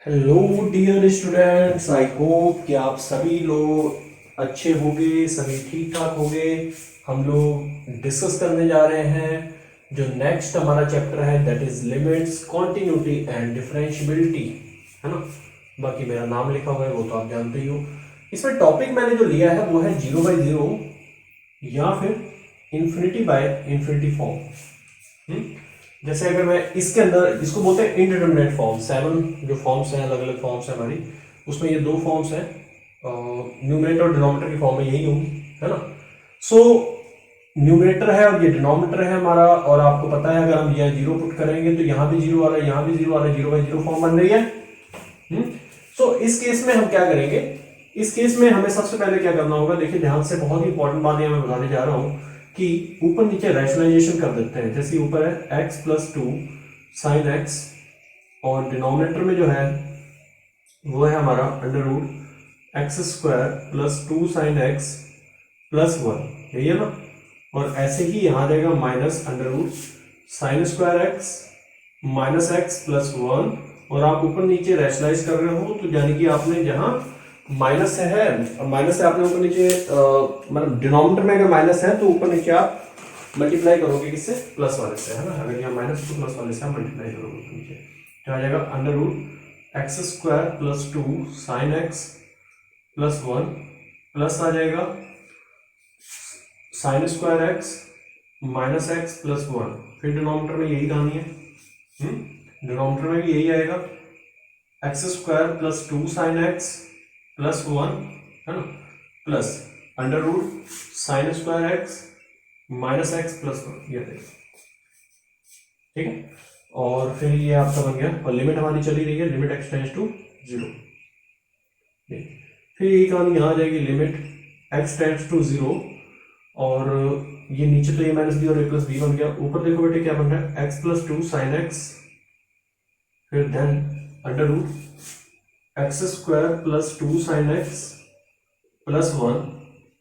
Hello dear students, I hope कि आप सभी लोग अच्छे होंगे, सभी ठीक ठाक होंगे। हम लोग डिस्कस करने जा रहे हैं जो नेक्स्ट हमारा चैप्टर है, that is limits, continuity and differentiability, है ना। बाकी मेरा नाम लिखा हुआ है वो तो आप जानते ही हो। इसमें टॉपिक मैंने जो लिया है वो है 0/0 या फिर इन्फिनिटी बाय इन्फिनिटी फॉर्म। जैसे अगर मैं इसके अंदर, इसको बोलते हैं इनडिटरमिनेट फॉर्म, 7 जो फॉर्म्स हैं, अलग अलग फॉर्म्स हैं हमारी, उसमें ये 2 फॉर्म्स हैं, न्यूमरेटर और डिनोमिनेटर की फॉर्म में यही होंगी, है ना। सो न्यूमरेटर है और ये डिनोमिनेटर है हमारा, और आपको पता है अगर हम यहाँ 0 पुट करेंगे तो यहाँ भी 0 आ रहा है, यहाँ भी 0 आ रहा है, 0/0 फॉर्म बन रही है। सो इस केस में हम क्या करेंगे, इस केस में हमें सबसे पहले क्या करना होगा, देखिए ध्यान से, बहुत ही इंपॉर्टेंट बात मैं बताने जा रहा हूं कि ऊपर नीचे रैशनलाइजेशन कर देते हैं। जैसे ऊपर है x + 2 sin x, और डिनोमिनेटर में जो है वो है हमारा √x² + 2 sin x + 1, यही है ना। और ऐसे ही यहां आ जाएगा -√sin² x -x + 1, और आप ऊपर नीचे रैशनलाइज कर रहे हो तो यानी कि आपने जहां माइनस है, माइनस से आपने ऊपर नीचे मतलब डिनोमिनेटर में अगर माइनस है तो ऊपर नीचे आप मल्टीप्लाई करोगे किससे, प्लस वाले से, है ना। अगर यहाँ माइनस तो प्लस वाले से आप मल्टीप्लाई करोगे ऊपर नीचे, तो आ जाएगा √x² + 2 sin x + 1 प्लस आ जाएगा sin² x -x + 1। फिर डिनोमिनेटर में यही कहानी है, डिनोमिनेटर में भी यही आएगा x² + 2 sin x + 1, है ना, प्लस √sin² x -x + 1, ये देखो, ठीक है। और फिर ये आपका बन गया, और लिमिट हमारी चली रही है, लिमिट x टेंड्स टू 0। फिर यही कहानी यहाँ आ जाएगी, लिमिट x टेंड्स टू 0, और ये नीचे तो ये -b और a + b बन गया। ऊपर देखो बेटे क्या बन रहा है, x + 2 sin x, फिर then √x² + 2 sin x + 1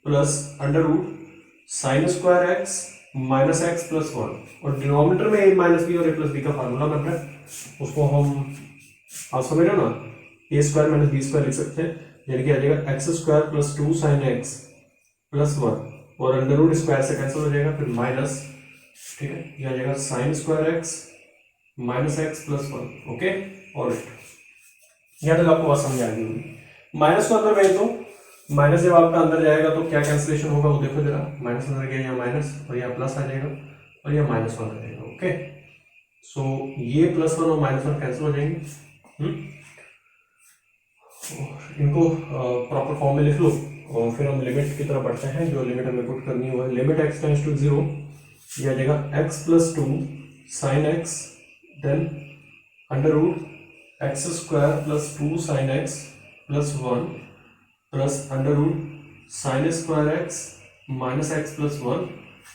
plus √sin² x -x + 1, और डिनोमिनेटर में a - b और a + b का फार्मूला बन रहा है, उसको हम, आप समझ रहे हो ना, a² - b² लिख सकते हैं, यानी कि आ जाएगा x² + 2 sin x + 1, और अंडर स्क्वायर से कैंसिल हो जाएगा, फिर माइनस, ठीक है, ये आ जाएगा sin² x -x + 1। Okay, alright, यहाँ तक आपको बात समझ आ गई होगी। माइनस को अंदर भेज दो, माइनस जब आपका अंदर जाएगा तो क्या कैंसिलेशन होगा वो देखो जरा, माइनस अंदर गया, यहाँ माइनस, और यहाँ प्लस आ जाएगा, और यहाँ -1 आ जाएगा। ओके, सो ये +1 और -1 कैंसिल हो जाएंगे। इनको प्रॉपर फॉर्म में लिख लो, और फिर हम लिमिट की तरफ बढ़ते हैं। जो लिमिट हमें पुट करनी है, लिमिट x टेंड्स टू 0, ये आ जाएगा x + 2 sin x, then √x² + 2 sin x + 1 plus √sin² x -x + 1,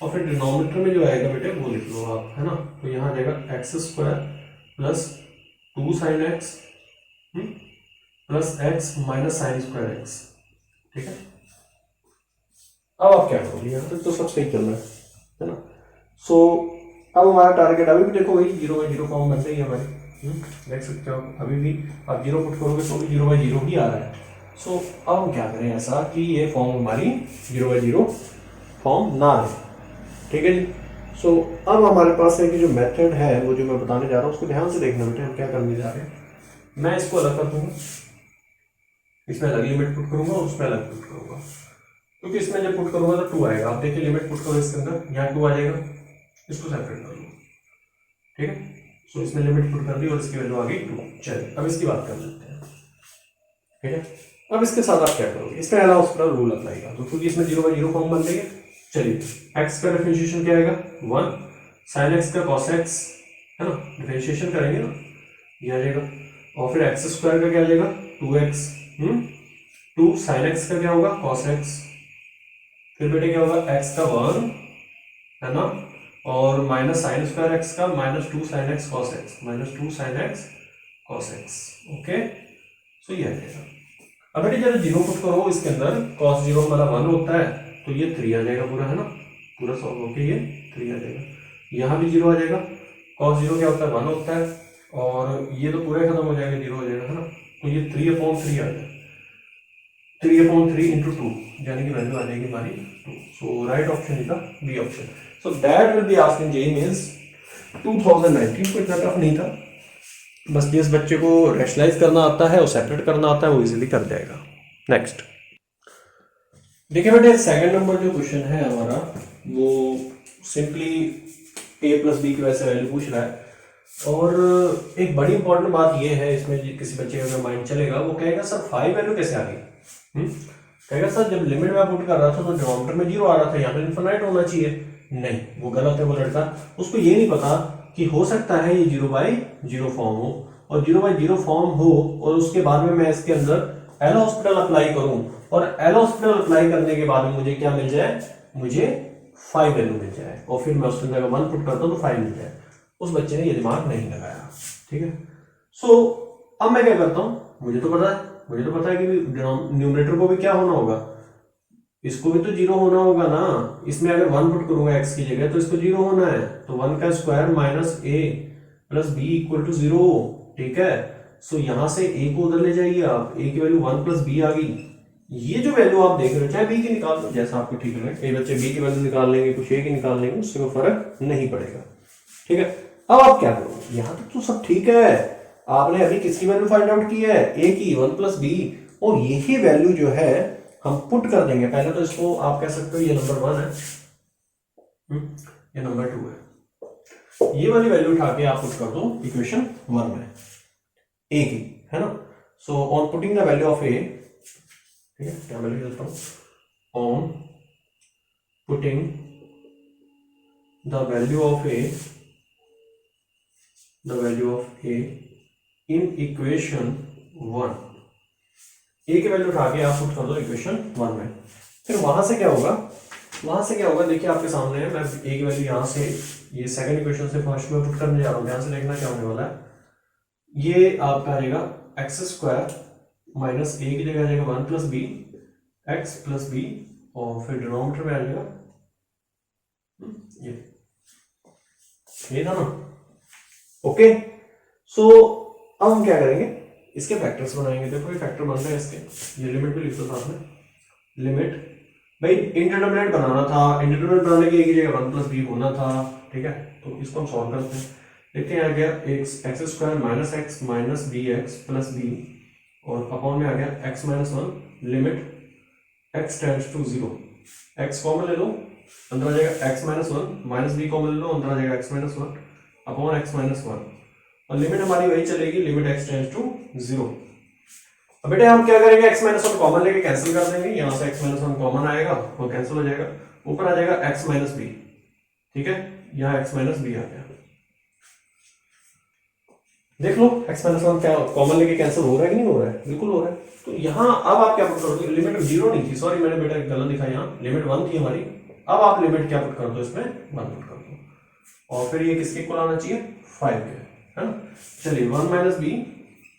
और फिर डिनोमिनेटर में जो आएगा बेटे वो लिख लो आप, है ना। तो यहाँ आ जाएगा x² + 2 sin x + x -sin² x, ठीक है। अब आप क्या करोगे, यहाँ तक तो सब सही चल रहा है ना। सो अब हमारा टारगेट, अभी भी देखो वही 0/0 फॉर्म बन रही है हमारी, देख सकते हो अभी भी आप 0 पुट करोगे तो भी 0/0 ही आ रहा है। सो अब हम क्या करें ऐसा कि ये फॉर्म हमारी 0/0 फॉर्म ना रहे, ठीक है जी। सो अब हमारे पास है कि जो मेथड है वो जो मैं बताने जा रहा हूँ उसको ध्यान से देखना बेटे, हम क्या करने जा रहे हैं। मैं इसको अलग कर दूंगा, इसमें अलग लिमिट पुट करूंगा और उसमें अलग पुट करूंगा, क्योंकि इसमें जब पुट करूंगा तो 2 आएगा। आप देखिए लिमिट पुट करो इसके अंदर, यहाँ 2 आ जाएगा, इसको सेपरेट कर लो, ठीक है। सो इसमें लिमिट पुट कर दी और इसकी वैल्यू आ गई 2। चलिए अब इसकी बात कर लेते हैं, ठीक है। अब इसके साथ आप क्या करोगे, इसमें अलाउ उसका रूल अप्लाई कर दो, क्योंकि इसमें 0/0 फॉर्म बन रही है। चलिए x का डिफरेंशिएशन क्या आएगा 1, sin x का cos x, है ना, डिफरेंशिएशन करेंगे ना, ये आ जाएगा, और फिर x² का क्या आ जाएगा 2x, 2 sin x का क्या होगा cos x, फिर बेटे क्या होगा x का 1, है ना, और -sin² x का -2 sin x cos x, -2 sin x cos x। Okay, so ये आ जाएगा। अब बेटे जब 0 पुट करो इसके अंदर, cos 0 हमारा 1 होता है, तो ये 3 आ जाएगा पूरा, है ना, पूरा सॉल्व होके ये 3 आ जाएगा। यहाँ भी 0 आ जाएगा, cos 0 क्या होता है 1 होता है, और ये तो पूरा खत्म हो जाएगा, 0 हो जाएगा, है ना। तो ये 3/3 आ गया, 3/3 इंटू 2, यानी कि वैल्यू आ जाएगी हमारी 2। So right option is the B option. So that will be asked in JEE Mains 2019। कोई इतना टफ नहीं था, बस जिस बच्चे को रैशनलाइज करना आता है और सेपरेट करना आता है वो इजीली कर जाएगा। नेक्स्ट देखिए बेटे, सेकंड नंबर जो क्वेश्चन है हमारा वो सिंपली a प्लस बी की वैसे वैल्यू पूछ रहा है। और एक बड़ी इंपॉर्टेंट बात ये है इसमें, किसी बच्चे का माइंड चलेगा, वो कहेगा सर 5 वैल्यू कैसे आ गई? कहेगा सर जब लिमिट में पुट कर रहा था तो डिनोमिनेटर में 0 आ रहा था, यहाँ पे इनफिनाइट होना चाहिए। नहीं, वो गलत है वो लड़का। उसको ये नहीं पता कि हो सकता है ये 0/0 फॉर्म हो, और 0/0 फॉर्म हो और उसके बाद में मैं इसके अंदर एल हॉस्पिटल अप्लाई करूं, और एल हॉस्पिटल अप्लाई करने के बाद में मुझे क्या मिल जाए? मुझे 5 वैल्यू मिल जाए, और फिर मैं उसके अंदर 1 पुट करता हूं तो 5 मिल जाए। उस बच्चे ने ये दिमाग नहीं लगाया, ठीक है। सो अब मैं क्या करता हूं, मुझे तो पता है कि न्यूमरेटर को भी क्या होना होगा, इसको भी तो 0 होना होगा ना। इसमें अगर 1 पुट करूंगा x की जगह तो इसको 0 होना है, तो 1 का square minus a plus b equal to 0, ठीक है। सो यहां से a को उधर ले जाइए आप, a की वैल्यू 1 प्लस बी आ गई। ये जो वैल्यू आप देख रहे हो, चाहे b की निकाल दो जैसा आपको ठीक लगे, कई बच्चे b की वैल्यू निकाल लेंगे, कुछ a की निकाल लेंगे, उससे कोई फर्क नहीं पड़ेगा, ठीक है। अब आप क्या करोगे, यहां तक तो सब ठीक है, आपने अभी किसकी वैल्यू फाइंड आउट की है? a की, 1 प्लस बी, और यही वैल्यू जो है हम पुट कर देंगे। पहले तो इसको आप कह सकते हो ये नंबर 1 है, ये नंबर 2 है, ये वाली वैल्यू उठा के आप पुट कर दो इक्वेशन 1 में a की, है ना। So on putting the value of a, ठीक है, क्या वैल्यू देता हूं, on putting the value of a, the value of a in equation 1, a की वैल्यू उठा के आप पुट कर दो इक्वेशन 1 में। फिर वहां से क्या होगा, देखिए आपके सामने है, मैं a की वैल्यू यहां से, ये सेकंड इक्वेशन से फर्स्ट में पुट करने जा रहा हूं, ध्यान से देखना क्या होने वाला है। ये आपका आ जाएगा एक्स स्क्वायर माइनस a की जगह आ जाएगा 1 plus b, x plus b, और फिर डिनोमिनेटर में आ जाएगा ये था ना, ओके। सो अब हम क्या करेंगे, इसके फैक्टर्स बनाएंगे। देखो ये फैक्टर बन रहे हैं इसके, ये लिमिट भी लिख दो साथ में, लिमिट भाई इंडिटरमिनेट बनाना था, इंडिटरमिनेट बनाने की एक ही जगह 1 प्लस बी होना था, ठीक है। तो इसको हम सॉल्व करते हैं, देखते हैं आ गया x square minus x minus b x plus b, और अपॉन में आ गया x minus 1, limit x tends to 0, x common ले लो, अंदर आ जाएगा x minus 1, minus b common ले लो, अंदर आ जाएगा x minus 1 upon x minus 1, और लिमिट हमारी वही चलेगी, लिमिट एक्स टेंड्स टू 0। अब बेटे हम क्या करेंगे, x माइनस 1 कॉमन लेके कैंसिल कर देंगे, यहां से x माइनस 1 कॉमन आएगा और कैंसिल हो जाएगा, ऊपर आ जाएगा x माइनस बी, ठीक है, यहां x माइनस बी आ गया। देख लो x माइनस 1 क्या कॉमन लेके कैंसिल हो रहा है कि नहीं हो रहा है? बिल्कुल हो रहा है। तो यहां अब आप क्या पुट करोगे, लिमिट 0 नहीं थी, सॉरी मैंने बेटा गलत दिखा, यहाँ लिमिट 1 थी हमारी। अब आप लिमिट क्या पुट कर दो, इसमें 1 पुट कर दो, और फिर ये किसके इक्वल आना चाहिए, 5 के, है ना। चलिए 1 minus b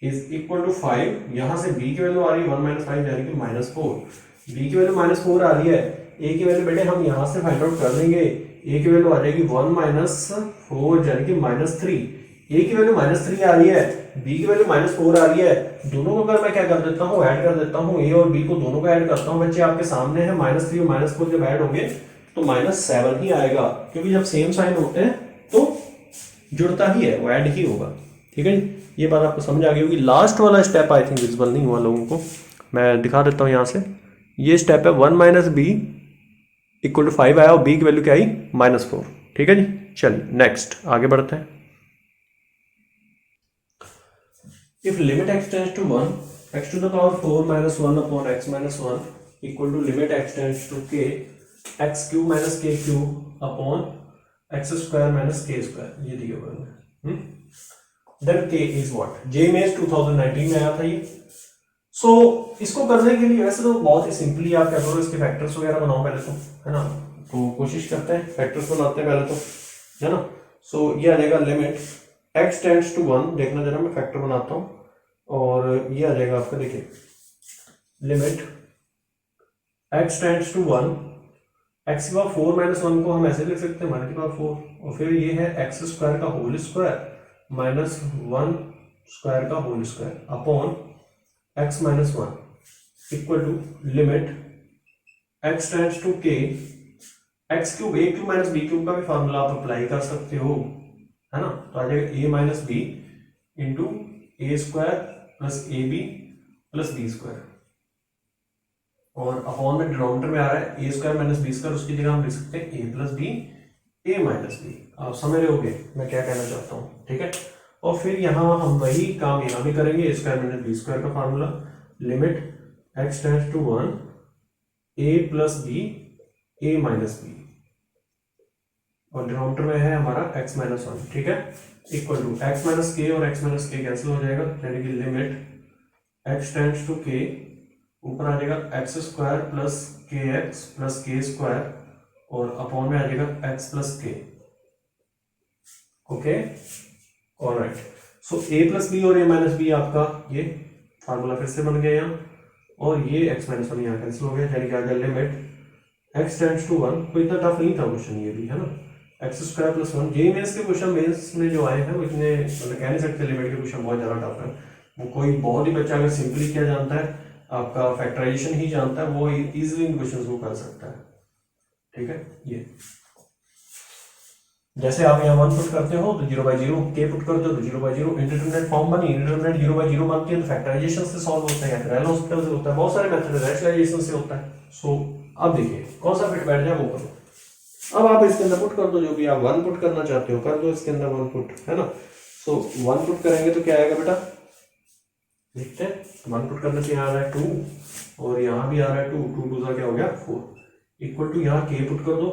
is equal to 5, यहां से b की वैल्यू आ रही है 1 माइनस 5 यानी कि माइनस 4, b की वैल्यू माइनस 4 आ रही है, a की वैल्यू बेटे हम यहां से फाइंड आउट कर लेंगे, a की वैल्यू आ जाएगी 1 माइनस 4 यानी कि माइनस 3, a की वैल्यू माइनस 3 आ रही है, b की वैल्यू माइनस 4 आ रही है, दोनों को अगर मैं क्या कर देता हूँ, ऐड कर देता हूँ, a और b को दोनों को ऐड करता हूँ, बच्चे आपके सामने है माइनस 3 और माइनस 4 जब ऐड होंगे तो माइनस 7 ही आएगा, क्योंकि जब सेम साइन होते हैं तो जुड़ता ही है, वो ऐड ही होगा, ठीक है। ये बात आपको समझ आ गई होगी। लास्ट वाला स्टेप आई थिंक विजिबल नहीं हुआ लोगों को, मैं दिखा देता हूँ यहाँ से, ये स्टेप है 1 माइनस बी इक्वल टू 5 आया और b की वैल्यू क्या आई, माइनस 4, ठीक है जी। चलिए नेक्स्ट आगे बढ़ते हैं। If limit x tends to 1, x to the power 4 minus 1 upon x minus 1 equal to limit x tends to k, x cube minus k cube upon x square minus k square, ये दिया हुआ है। Then k is what? JMS 2019 में आया था ये। सो इसको करने के लिए वैसे तो बहुत ही सिंपली आप क्या करो, इसके फैक्टर्स वगैरह बनाओ पहले तो, है ना। तो कोशिश करते हैं, फैक्टर्स बनाते हैं पहले तो, है ना। सो ये आ जाएगा लिमिट x टेंड्स टू 1, देखना जरा मैं फैक्टर बनाता हूँ, और ये आ जाएगा आपका, देखिए limit x tends to 1, x की पावर 4 माइनस 1 को हम ऐसे लिख सकते हैं, मान की पावर 4, और फिर ये है x स्क्वायर का होल स्क्वायर माइनस 1 स्क्वायर का whole square upon x minus one equal to limit x tends to k x cube, a cube minus b cube का भी फॉर्मूला आप अप्लाई कर सकते हो, है ना। तो आ जाएगा A minus B into A square plus A B plus B square, और अपॉन में डिनोमिनेटर में आ रहा है A square minus B square, उसकी जगह हम लिख सकते हैं A plus B A minus B. आप समझ रहे होगे मैं क्या कहना चाहता हूँ, ठीक है। और फिर यहाँ हम वही काम यहाँ भी करेंगे, a square minus B square का formula, limit x tends to one a plus B A minus b, और डिनोमिनेटर में है हमारा x माइनस वन, ठीक है, इक्वल टू x माइनस के और x माइनस के कैंसिल हो जाएगा, यानी कि limit x tends to k, ऊपर आ जाएगा x square plus k x plus k square, और अपॉन में आ जाएगा x plus k. Okay, alright. So a plus b और a माइनस बी आपका ये फार्मूला फिर से बन गया यहाँ, और ये x माइनस वन यहाँ कैंसिल हो गया, यानी कि आ गया limit x tends to one. कोई इतना टफ नहीं था क्वेश्चन ये भी, है ना। X square plus one, JEE Mains के क्वेश्चन मेंस में जो आए हैं वो इतने मतलब कह नहीं सकते लिमिट के क्वेश्चन बहुत ज़्यादा टफ है। वो कोई बहुत ही बच्चा अगर सिंपली क्या जानता है, आपका फैक्टराइजेशन ही जानता है, वो इजीली इन क्वेश्चंस को कर सकता है, ठीक है। ये जैसे आप यहाँ वन पुट करते हो तो जीरो बाई जीरो, के पुट करते हो तो zero by zero, indeterminate form बनी, इंडिटरमिनेट जीरो बाई जीरो बनती है तो फैक्टराइजेशन से सॉल्व होता है, या हॉस्पिटल से होता है, बहुत सारे मेथड रैशनलाइजेशन से होता है। सो अब देखिए कौन सा फिट बैठ जाए वो करो। अब आप इसके अंदर पुट कर दो, जो भी आप वन पुट करना चाहते हो कर दो इसके अंदर वन पुट, है ना। सो वन पुट करेंगे तो क्या आएगा बेटा, देखते हैं। वन पुट करने से यहाँ आ रहा है टू, और यहाँ भी आ रहा है टू, टू टू का क्या हो गया फोर, इक्वल टू यहाँ के पुट कर दो,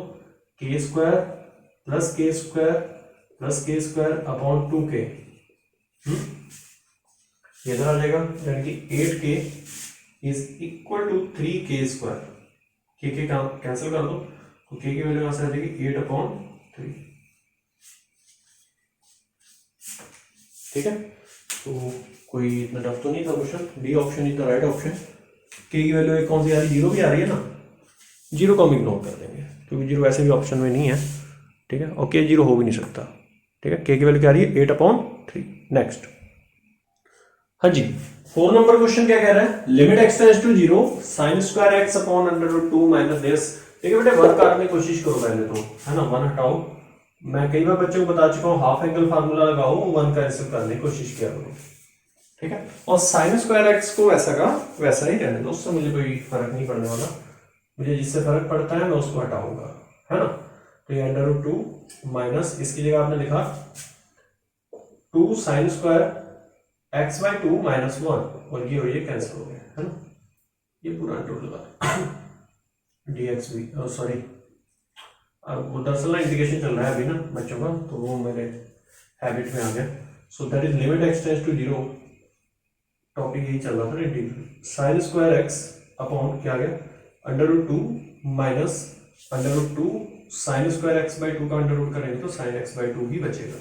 k square plus k square plus k square upon two k, ये इधर आ जाएगा, यानी कि 8k is equal to 3k square, k cancel कर दो तो k की वैल्यू यहां से आ जाएगी 8/3, ठीक है। तो कोई इतना टफ तो नहीं था question, D option is the right option. k की वैल्यू एक कौन सी आ रही है, जीरो भी आ रही है ना, जीरो को हम इग्नोर कर देंगे क्योंकि जीरो वैसे भी ऑप्शन में नहीं है, ठीक है। और k जीरो हो भी नहीं सकता, ठीक है। k की वैल्यू क्या आ रही है 8/3। नेक्स्ट, हाँ जी, 4 नंबर क्वेश्चन क्या कह रहा है, limit x tends to 0 sin square x upon √2 minus this. देखिए बेटे वन काटने की कोशिश करो पहले तो, है ना, वन हटाओ। मैं कई बार बच्चों को बता चुका हूँ, हाफ एंगल फार्मूला लगाओ, वन कैंसिल करने की कोशिश किया करो, ठीक है। और sin स्क्वायर x को वैसा का वैसा ही रहने दो, उससे मुझे कोई फर्क नहीं पड़ने वाला, मुझे जिससे फर्क पड़ता है मैं उसको हटाऊंगा, है ना। तो ये √2 माइनस, इसकी जगह आपने लिखा 2 sin square x/2 minus one, और ये और ये कैंसिल हो गया, है ना। ये पूरा टोटल dx भी, सॉरी वो दरअसल ना इंटीग्रेशन चल रहा है अभी ना बच्चों का, तो वो मेरे हैबिट में आ गया। So that is limit x tends to 0, topic यही चल रहा था ना integral, sin square x upon क्या आ गया √2 माइनस √2 sin स्क्वायर x/2 का अंडर रूट करेंगे तो sin x/2 ही बचेगा,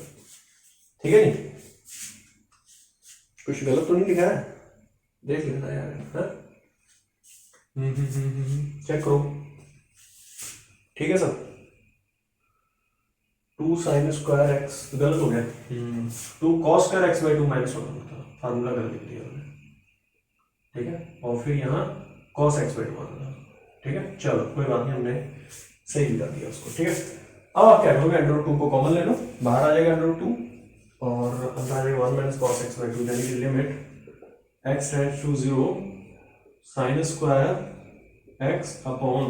ठीक है नी। कुछ गलत तो नहीं लिखा है, देख लेना यार, चेक करो, ठीक है सर। 2 sin स्क्वायर x गलत हो गया, 2 cos square x/2 minus one था, फार्मूला गलत लिख दिया हमने, ठीक है। और फिर यहाँ cos x/2 था, ठीक है। चलो कोई बात नहीं, हमने सही भी कर दिया उसको, ठीक है। अब आप क्या करोगे, √2 को कॉमन ले लो, बाहर आ जाएगा √2 और अंदर आ जाएगा 1 माइनस cos x/2, यानी कि limit x tends to 0 sin square x upon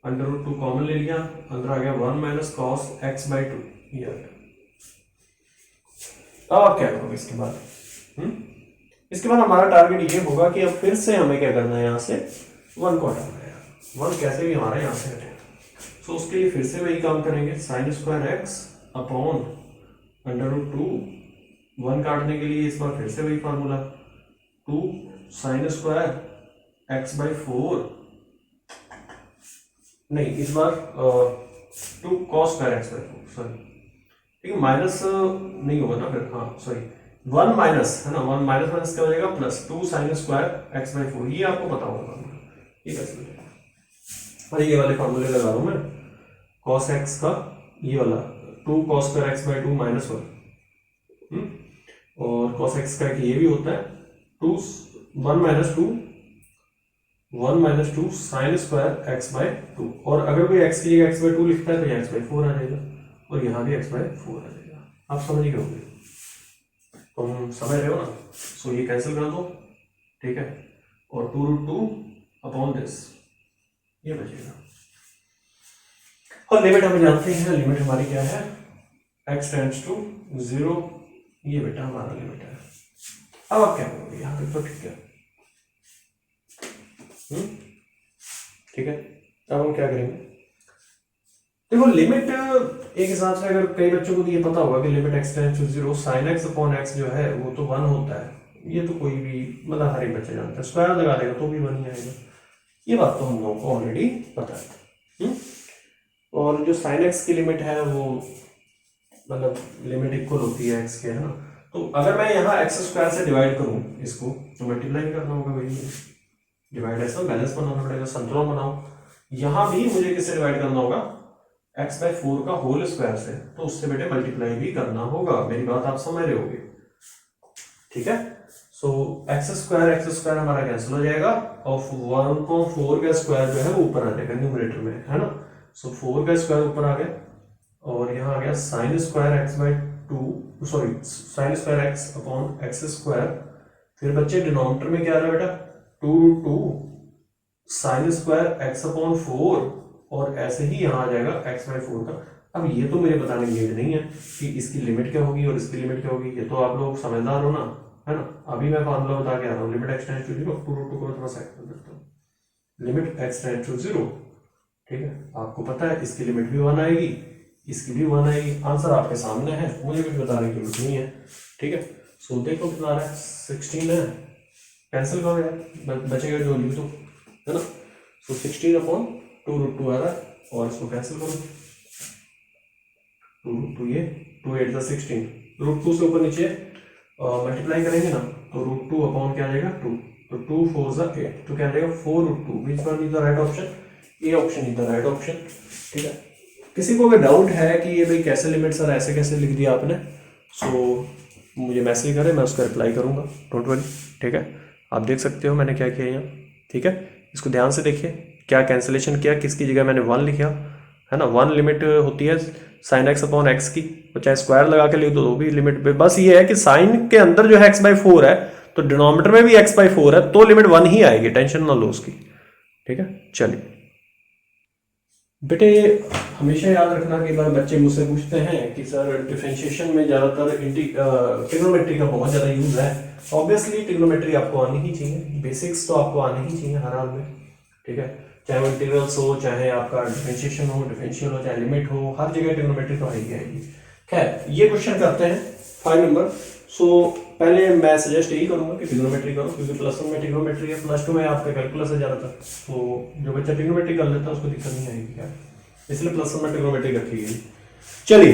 √2 common ले लिया, अंदर आ गया 1 माइनस cos x/2, ये आ गया। अब आप क्या करोगे इसके बाद, इसके बाद हमारा टारगेट ये होगा कि अब फिर से हमें क्या करना है, यहाँ से 1 को हटाना है, 1 कैसे भी हमारा यहाँ से हटेगा। सो उसके लिए फिर से वही काम करेंगे, sin स्क्वायर x अपॉन √2, 1 काटने के लिए इस बार फिर से वही फार्मूला, 2 sin स्क्वायर x/4, नहीं इस बार 2 cos स्क्वायर x/4, सॉरी, ठीक है, माइनस नहीं होगा ना फिर, हाँ सॉरी 1 माइनस, है ना, 1 माइनस माइनस क्या हो जाएगा प्लस 2 sin स्क्वायर x/4, ये आपको पता होगा, ये कैसे मिलेगा। और ये वाले फार्मूले लगा रहा हूँ मैं, cos x का ये वाला 2 cos स्क्वायर x/2 माइनस 1, और cos x का ये भी होता है 2 1 - 2 साइन स्क्वायर एक्स बाय 2, और अगर कोई एक्स की जगह एक्स बाय 2 लिखता है तो ये एक्स बाय 4 आ जाएगा, और यहाँ भी एक्स बाय 4 आ जाएगा। आप समझ गए होंगे, तुम समझ रहे हो ना। सो ये कैंसिल कर दो, ठीक है, और 2√2 अपॉन दिस ये बचेगा। और लिमिट हम जानते हैं, लिमिट हमारी क्या है, x टेंड्स टू 0, ये बेटा हमारा लिमिट है। अब आप क्या करोगे, यहाँ तक तो ठीक है, ठीक है। अब हम क्या करेंगे, देखो लिमिट एक हिसाब से अगर कई बच्चों को तो ये पता होगा कि limit x tends to 0 sine x upon x जो है वो तो 1 होता है, ये तो कोई भी मतलब हर एक बच्चा जानता है, स्क्वायर लगा देगा तो भी 1 ही आएगा, ये बात तो हम लोगों को ऑलरेडी पता है। और जो साइन x की लिमिट है वो मतलब लिमिट इक्वल होती है x के, है ना। तो अगर मैं यहाँ x स्क्वायर से डिवाइड करूँ इसको, तो मल्टीप्लाई करना होगा भाई, डिवाइड ऐसा बैलेंस बनाना पड़ेगा, संतुलन बनाओ। यहाँ भी मुझे किससे डिवाइड करना होगा, x बाय 4 का होल स्क्वायर से, तो उससे बेटे मल्टीप्लाई भी करना होगा, मेरी बात आप समझ रहे होगे, ठीक है। सो एक्स स्क्वायर हमारा कैंसिल हो जाएगा, और 1/4 का स्क्वायर जो है वो ऊपर आ जाएगा न्यूमरेटर में, है ना। सो 4 का स्क्वायर ऊपर आ गया, और यहाँ आ गया sine square x by 2, sorry sine square x upon x square. फिर बच्चे डिनोमिनेटर में क्या आ रहा है बेटा, 2√2 साइन स्क्वायर एक्स अपॉन 4, और ऐसे ही यहाँ आ जाएगा x बाय 4 का। अब ये तो मुझे बताने की नीड नहीं है कि इसकी लिमिट क्या होगी और इसकी लिमिट क्या होगी, ये तो आप लोग समझदार हो ना, है ना। अभी मैं फॉर्मूला बता के आ रहा हूँ, लिमिट x टेंड्स टू 0, 2√2 को थोड़ा साइड कर देता हूँ, लिमिट x टेंड्स टू 0, ठीक है। आपको पता है इसकी लिमिट भी 1 आएगी, इसकी भी 1 आएगी, आंसर आपके सामने है, मुझे कुछ बताने की जरूरत नहीं है, ठीक है। सो देखो कितना आ रहा है, 16 है, कैंसिल करो यार, बचेगा जो लिख दो, है ना। सो 16 अपॉन 2√2 आ रहा है, और इसको कैंसिल करो, 2√2 ये 2 8 16, √2 से ऊपर नीचे मल्टीप्लाई करेंगे ना, तो √2 अपॉन क्या आ जाएगा 2, तो 2 4 8, तो क्या आ जाएगा 4√2, which one is the right option, A option is the right option, ठीक है। किसी को अगर डाउट है कि ये भाई कैसे लिमिट सर ऐसे कैसे लिख दिया आपने, सो मुझे मैसेज करें, मैं उसका रिप्लाई करूंगा, डोंट वरी, ठीक है। आप देख सकते हो मैंने क्या किया यहाँ, ठीक है। इसको ध्यान से देखिए, क्या कैंसिलेशन किया, किसकी जगह मैंने 1 लिखा, है ना। 1 लिमिट होती है साइन एक्स अपॉन एक्स की, तो चाहे स्क्वायर लगा के लिख दो वो भी लिमिट पे, बस ये है कि साइन के अंदर जो है x बाय 4 है, तो डिनोमिनेटर में भी x बाय 4 है, तो लिमिट 1 ही आएगी, टेंशन ना लो उसकी, ठीक है। चलिए बेटे, हमेशा याद रखना कि बार बच्चे मुझसे पूछते हैं कि सर डिफरेंशिएशन में ज़्यादातर ट्रिग्नोमेट्री का बहुत ज़्यादा यूज़ है। ऑब्वियसली ट्रिग्नोमेट्री आपको आनी ही चाहिए, बेसिक्स तो आपको आने ही चाहिए हर हाल में, ठीक है। चाहे वो इंटीग्रल्स हो, चाहे आपका डिफरेंशिएशन हो, डिफरेंशियल हो, चाहे लिमिट हो, हर जगह ट्रिग्नोमेट्री तो आएगी आएगी। खैर ये क्वेश्चन करते हैं 5 नंबर। सो पहले मैं सजेस्ट यही करूंगा कि ट्रिग्नोमेट्री करो, क्योंकि +1 में ट्रिग्नोमेट्री है, +2 में आपका कैलकुलस है ज़्यादातर, तो जो बच्चा ट्रिग्नोमेट्री कर लेता है उसको दिक्कत नहीं आएगी क्या, इसलिए +1 में ट्रिग्नोमेट्री रखी गई। चलिए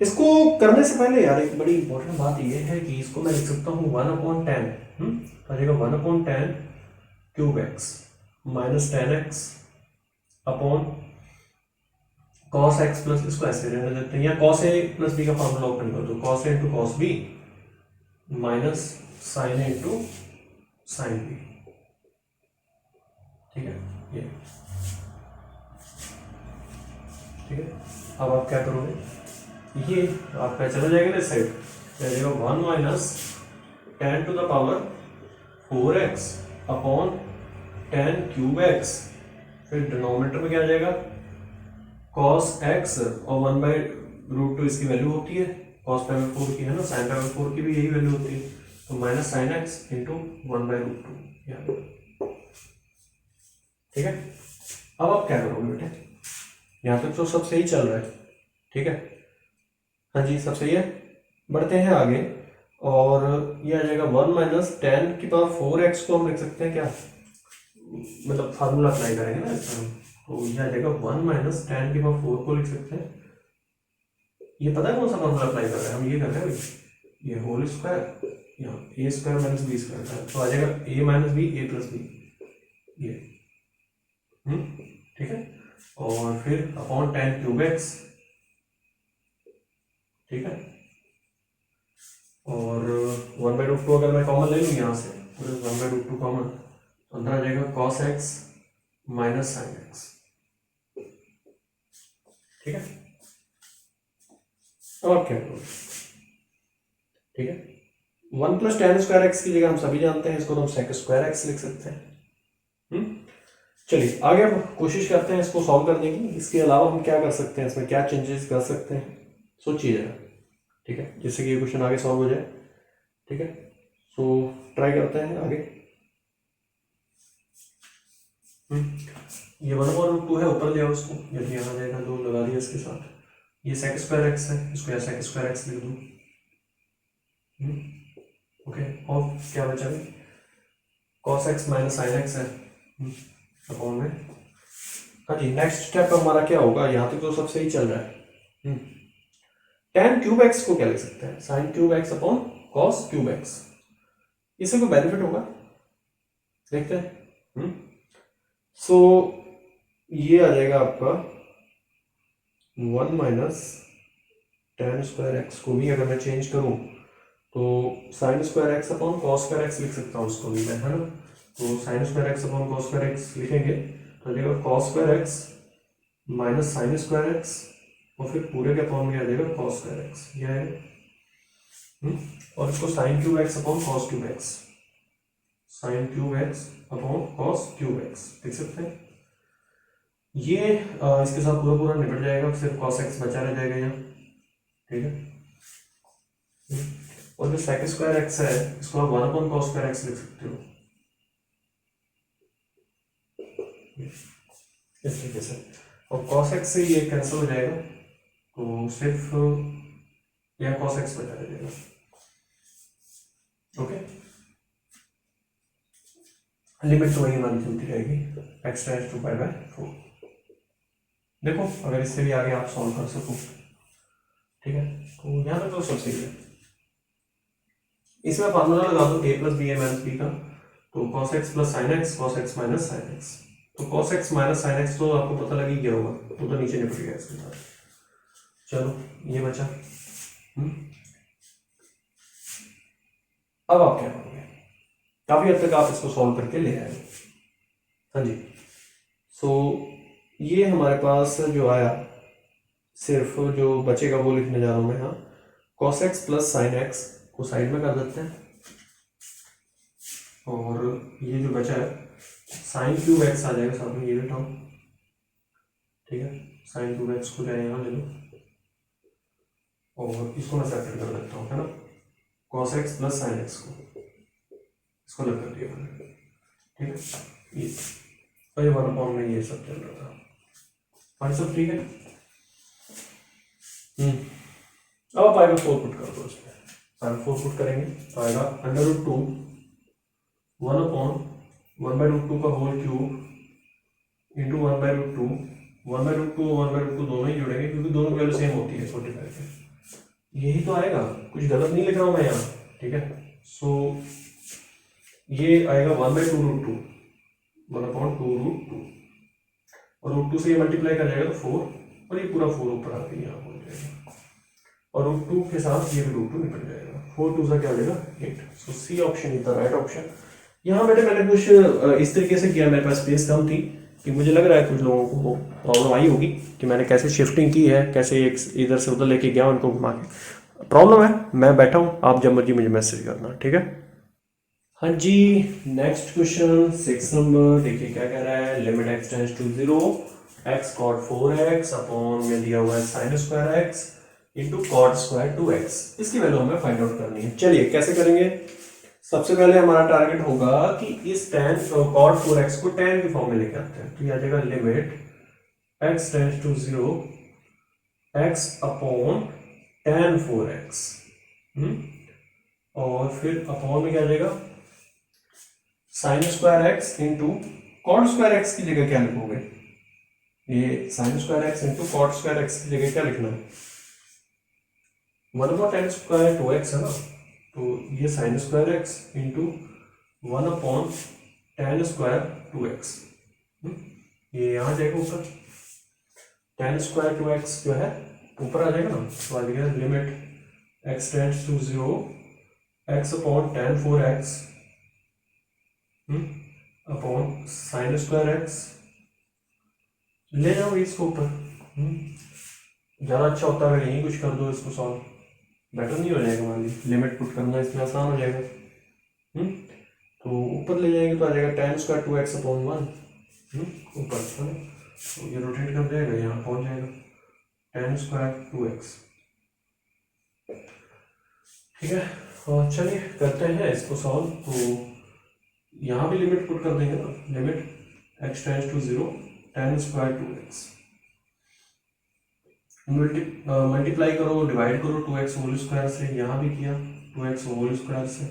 इसको करने से पहले यार एक बड़ी इंपॉर्टेंट बात ये है कि इसको मैं लिख सकता हूँ 1/10, तो आ जाएगा 1/10 cube x minus 10x upon cos x plus, इसको ऐसे रहने देते हैं, या cos a प्लस b का फॉर्मूला ओपन कर दो, cos a into cos b minus sine a into sine b, ठीक है ये, ठीक है। अब आप क्या करोगे, ये आपका चला जाएगा ना साइड, जाएगा 1 minus 10 to the power 4x upon 10 cube x, फिर डिनोमिनेटर में क्या आ जाएगा cos x, और 1/√2 इसकी वैल्यू होती है, cos पावर 4 की है ना, sin पावर 4 की भी यही वैल्यू होती है, तो माइनस साइन एक्स इंटू 1/√2, ठीक है। अब आप क्या करोगे बेटे, यहाँ तक तो सब सही चल रहा है, ठीक है, हाँ जी सब सही है। बढ़ते हैं आगे, और ये आ जाएगा 1 माइनस 10 की पावर 4x को हम लिख सकते हैं क्या, मतलब फार्मूला अप्लाई करेंगे ना इसका, तो यह आ जाएगा 1 माइनस 10 की पावर 4 को लिख सकते हैं, ये पता है कौन सा फार्मूला अप्लाई कर रहे हैं हम, ये कर रहे हैं ये होल स्क्वायर, यहाँ a square minus b square का, तो आ जाएगा a minus B a plus b, ये ठीक है, और फिर अपॉन 10 क्यूब एक्स, ठीक है, और 1/√2 अगर मैं कॉमन ले लूँ यहाँ से 1/√2 कॉमन, तो अंदर आ जाएगा cos x minus sine x. ठीक है, अब आप क्या करोगे? ठीक है, 1 प्लस टेन स्क्वायर एक्स की जगह हम सभी जानते हैं इसको तो हम सेक स्क्वायर एक्स लिख सकते हैं। चलिए आगे हम कोशिश करते हैं इसको सॉल्व करने की। इसके अलावा हम क्या कर सकते हैं, इसमें क्या चेंजेस कर सकते हैं, सोचिए जरा। ठीक है, जिससे कि ये क्वेश्चन आगे सॉल्व हो जाए। ठीक है, सो ट्राई करते हैं आगे। ये 1/√2 है, ऊपर ले आओ उसको, यदि यहाँ जाएगा तो लगा दिया इसके साथ। ये सेक स्क्वायर एक्स है, इसको यहाँ सेक स्क्वायर एक्स लिख दूँ। ओके, और क्या बचा है, cos x minus sine x है अपॉन में। हाँ जी, नेक्स्ट स्टेप हमारा क्या होगा, यहाँ तक तो सब सही चल रहा है। tan क्यूब एक्स को क्या लिख सकते हैं, sine cube x upon cos cube x. इससे कोई बेनिफिट होगा, देखते हैं। सो ये आ जाएगा आपका 1 माइनस tan स्क्वायर एक्स को भी अगर मैं चेंज करूँ तो sign square x upon cos square x लिख सकता हूँ उसको भी मैं, है ना। तो sign square x upon cos square x लिखेंगे तो देखो cos square x minus sine square x और फिर पूरे के अपॉन में आ जाएगा कॉस स्क्वायर एक्स, यह है। और इसको sine cube x upon cos cube x, sine cube x upon cos cube x लिख सकते हैं। ये इसके साथ पूरा पूरा निपट जाएगा, सिर्फ कॉस एक्स बचा रह जाएगा यहाँ। ठीक है, और जो सेक स्क्वायर एक्स है इसको आप 1 अपॉन कॉस स्क्वायर एक्स लिख सकते हो इस तरीके से। और cos x से ये कैंसिल हो जाएगा तो सिर्फ यह cos x बचा रह जाएगा। ओके, लिमिट तो वही हमारी चलती रहेगी, x टेंड्स टू π/4। देखो अगर इससे भी आगे आप सॉल्व कर सको। ठीक है, तो यहाँ तक तो सब सही है। इसमें फार्मूला लगा दो a plus B A minus b का, तो cos x plus sine x cos x minus sine x. तो cos x minus sine x तो आपको पता लग ही गया होगा, तो नीचे निपट गया इसके साथ। चलो ये बचा। अब आप क्या करोगे, काफी हद तक आप इसको सॉल्व करके ले आए। हाँ जी, सो ये हमारे पास जो आया, सिर्फ जो बचेगा वो लिखने जा रहा हूं मैं। हाँ, cos x plus sine x को साइड में कर देते हैं और ये जो बचा है साइन क्यूब एक्स आ जाएगा साथ में ये टर्म। ठीक है, साइन क्यूब एक्स को जाए यहाँ ले लो और इसको मैं सेपरेट कर देता हूँ, है ना। cos x plus sine x को इसको अलग कर दिया मैंने। ठीक है, ये और ये 1 अपॉन में ये सब चल रहा था, और सब ठीक है। अब आप आएगा 4 पुट कर दो इसमें, साइन 4 पुट करेंगे तो आएगा √2 1 अपॉन 1/√2 का होल क्यूब इंटू 1/√2। 1/√2 और 1/√2 दोनों ही जुड़ेंगे क्योंकि दोनों वैल्यू सेम होती है 45 के। यही तो आएगा, कुछ गलत नहीं लिख रहा हूँ मैं यहाँ। ठीक है, सो ये आएगा 1/2√2 1 अपॉन 2√2 और √2 से ये मल्टीप्लाई कर जाएगा तो 4 और ये पूरा 4 ऊपर आके यहाँ हो जाएगा और √2 के साथ ये भी √2 निकल जाएगा। 4 2 सा क्या हो जाएगा 8। So C option is the right option. यहाँ बेटे मैंने कुछ इस तरीके से किया, मेरे पास स्पेस कम थी कि मुझे लग रहा है कुछ लोगों को प्रॉब्लम आई होगी कि मैंने कैसे शिफ्टिंग की है, कैसे एक इधर से उधर लेके गया उनको घुमा के। प्रॉब्लम है, मैं बैठा हूँ, आप जब मर्जी मुझे मैसेज करना। ठीक है, हाँ जी, नेक्स्ट क्वेश्चन 6 नंबर देखिए क्या कह रहा है। Limit x tends to 0 x cot 4x upon में दिया हुआ है sin square x into cot square 2x। इसकी वैल्यू हमें फाइंड आउट करनी है। चलिए कैसे करेंगे, सबसे पहले हमारा टारगेट होगा कि इस tan cot 4x को tan की फॉर्म में लेके आते हैं। तो ये आ जाएगा limit x tends to 0 x upon tan 4x और फिर अपॉन में क्या आ जाएगा sine square x into cot square x की जगह क्या लिखोगे, ये sine square x into cot square x की जगह क्या लिखना है 1 अपॉन tan स्क्वायर 2x है ना। तो ये sine square x into 1 upon tan square 2x, ये यहाँ जाएगा ऊपर। tan स्क्वायर 2x जो है ऊपर आ जाएगा ना, तो आ जाएगा limit x tends to 0 x upon tan 4x upon sine square x, ले जाओ इसको ऊपर। ज़्यादा अच्छा होता है अगर यहीं कुछ कर दो इसको सॉल्व, बेटर नहीं हो जाएगा? मान ली लिमिट पुट करना इसमें आसान हो जाएगा। तो ऊपर ले जाएंगे तो आ जाएगा tan स्क्वायर 2x अपॉन 1 ऊपर, है ना? तो ये रोटेट कर देगा, यहाँ पहुँच जाएगा tan स्क्वायर 2x। ठीक है, और चलिए करते हैं इसको सॉल्व। तो यहाँ भी लिमिट पुट कर देंगे ना, limit x tends to 0 tan square 2x, multiply करो, डिवाइड करो 2x होल स्क्वायर से, यहाँ भी किया 2x होल स्क्वायर से,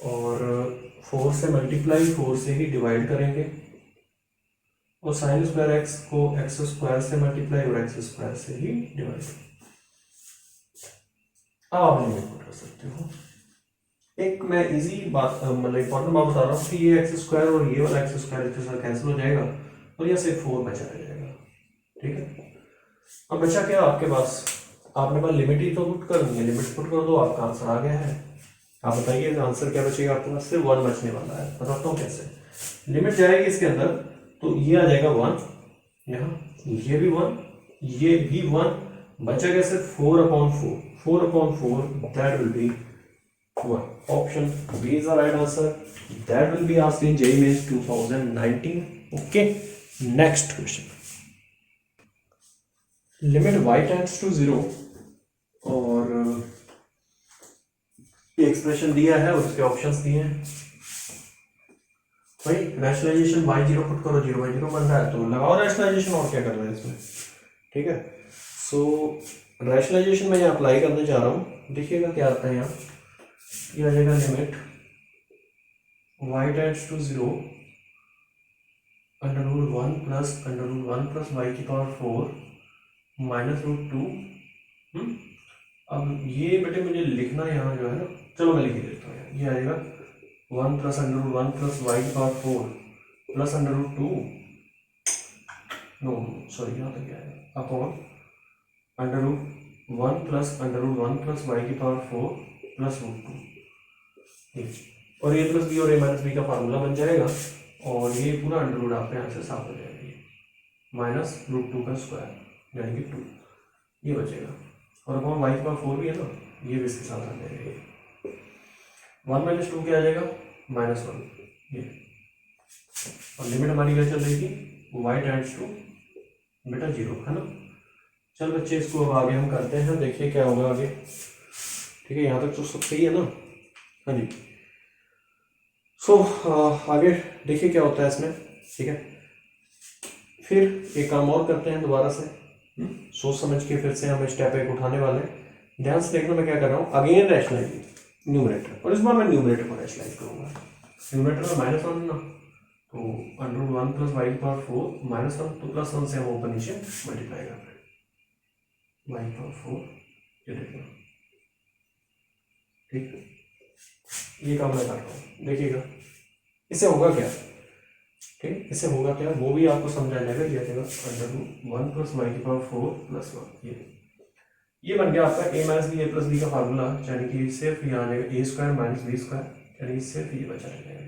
और 4 से मल्टीप्लाई, 4 से ही डिवाइड करेंगे, और साइन स्क्वायर एक्स को एक्स स्क्वायर से मल्टीप्लाई और एक्स स्क्वायर से ही डिवाइड। अब आप लिमिट पुट कर सकते हो। एक मैं इजी बात, मतलब इंपॉर्टेंट बात बता रहा हूँ कि ये एक्स स्क्वायर और ये वाला एक्स स्क्वायर इसके साथ कैंसिल हो जाएगा और ये सिर्फ 4 बचा रह जाएगा। ठीक है, अब बचा क्या आपके पास? आपने पास लिमिट ही तो पुट करनी है, लिमिट पुट कर दो, आपका आंसर आ गया है। आप बताइए आंसर क्या बचेगा आपके पास? सिर्फ 1 बचने वाला है। बताता हूँ कैसे। लिमिट जाएगी इसके अंदर, तो ये आ जाएगा 1, यहाँ ये भी 1, ये भी 1, बचा क्या सिर्फ 4/4, 4/4, that will B 1. Option B is the right answer. That will be asked in JEE Mains 2019. Okay. Next question. Limit y tends to 0 और ये एक्सप्रेशन दिया है और उसके ऑप्शंस दिए हैं भाई। रैशनलाइजेशन y0 पुट करो, 0/0 बन रहा है तो लगाओ रैशनलाइजेशन, और क्या करना है इसमें। ठीक है, सो रैशनलाइजेशन मैं यहाँ अप्लाई करने जा रहा हूँ। देखिएगा क्या आता है यहाँ। ये आ जाएगा limit y tends to 0 √1 plus √1 plus y की पावर 4 माइनस √2। अब ये बेटे मुझे लिखना यहाँ जो है ना, चलो मैं लिख ही देता हूँ। ये आएगा 1 प्लस √1 प्लस y की पावर 4 प्लस √2, नो सॉरी यहाँ तक आएगा अपॉन √1 प्लस √1 प्लस y की पावर 4 प्लस √2, और ये प्लस बी और ए माइनस बी का फार्मूला बन जाएगा, और ये पूरा अंडर रूट आपके यहाँ से साफ हो जाएगा, माइनस √2 का स्क्वायर यानी कि 2 ये बचेगा, और अपॉन y की पावर 4 भी है ना, ये भी इसके साथ आ जाएगा। 1 - 2 क्या आ जाएगा? -1 ये, और लिमिट हमारी क्या चल रही थी? y टेंड्स टू बेटा 0, है ना। चल बच्चे इसको अब आगे हम करते हैं, देखिए क्या होगा आगे। ठीक है, यहाँ तक तो सब सही है ना। हाँ जी, सो आगे देखिए क्या होता है इसमें। ठीक है, फिर एक काम और करते हैं दोबारा से, सोच समझ के फिर से हम स्टेप 1 उठाने वाले हैं। ध्यान से देखना मैं क्या कर रहा हूँ। अगेन रैशनलाइज न्यूमरेटर, और इस बार मैं न्यूमरेटर को रैशनलाइज करूँगा। न्यूमरेटर में -1 ना, तो √1 प्लस y की पावर 4 -1, तो +1 से हम ऊपर नीचे मल्टीप्लाई कर रहे हैं, y की पावर 4 ये देखना। ठीक है, ये काम मैं कर रहा हूँ, देखिएगा इससे होगा क्या। ठीक, इससे होगा क्या वो भी आपको समझा जाएगा। ये देगा √1 प्लस y की पावर 4 प्लस 1, ये बन गया आपका a minus B, a plus B का फार्मूला, यानी कि सिर्फ यहाँ आ जाएगा a² माइनस b², यानी कि सिर्फ ये बचा रह जाएगा।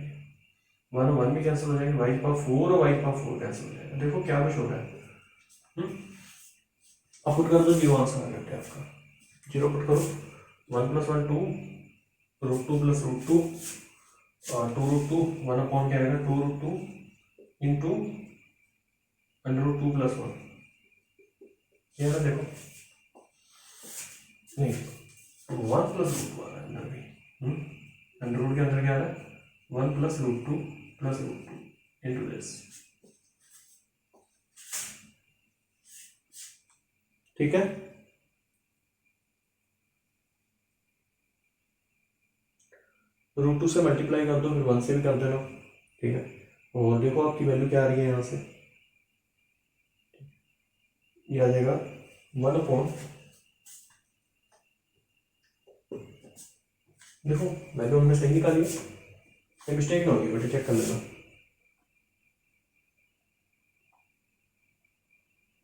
1 और 1 भी कैंसिल हो जाएंगे, y की पावर 4 और y की पावर 4 कैंसिल हो जाएगा। देखो क्या कुछ हो रहा है। अब पुट कर दो, 0 आंसर आ जाता है आपका। 0 पुट करो, 1 + 1 2, √2 प्लस √2 और 2√2, 1 अपॉन क्या रहेगा 2√2 इंटू √2 प्लस 1, ये ना देखो नहीं 1 प्लस √2 आ रहा है अंदर भी, अंडर रूट के अंदर क्या आ रहा है 1 प्लस √2 प्लस √2 इंटू दिस। ठीक है, √2 से मल्टीप्लाई कर दो, फिर 1 से भी कर देना। ठीक है, और देखो आपकी वैल्यू क्या आ रही है यहाँ से, ये आ जाएगा 1 अपॉन, देखो वैल्यू हमने सही निकाली है, मिस्टेक ना होगी बेटे, चेक कर लेना।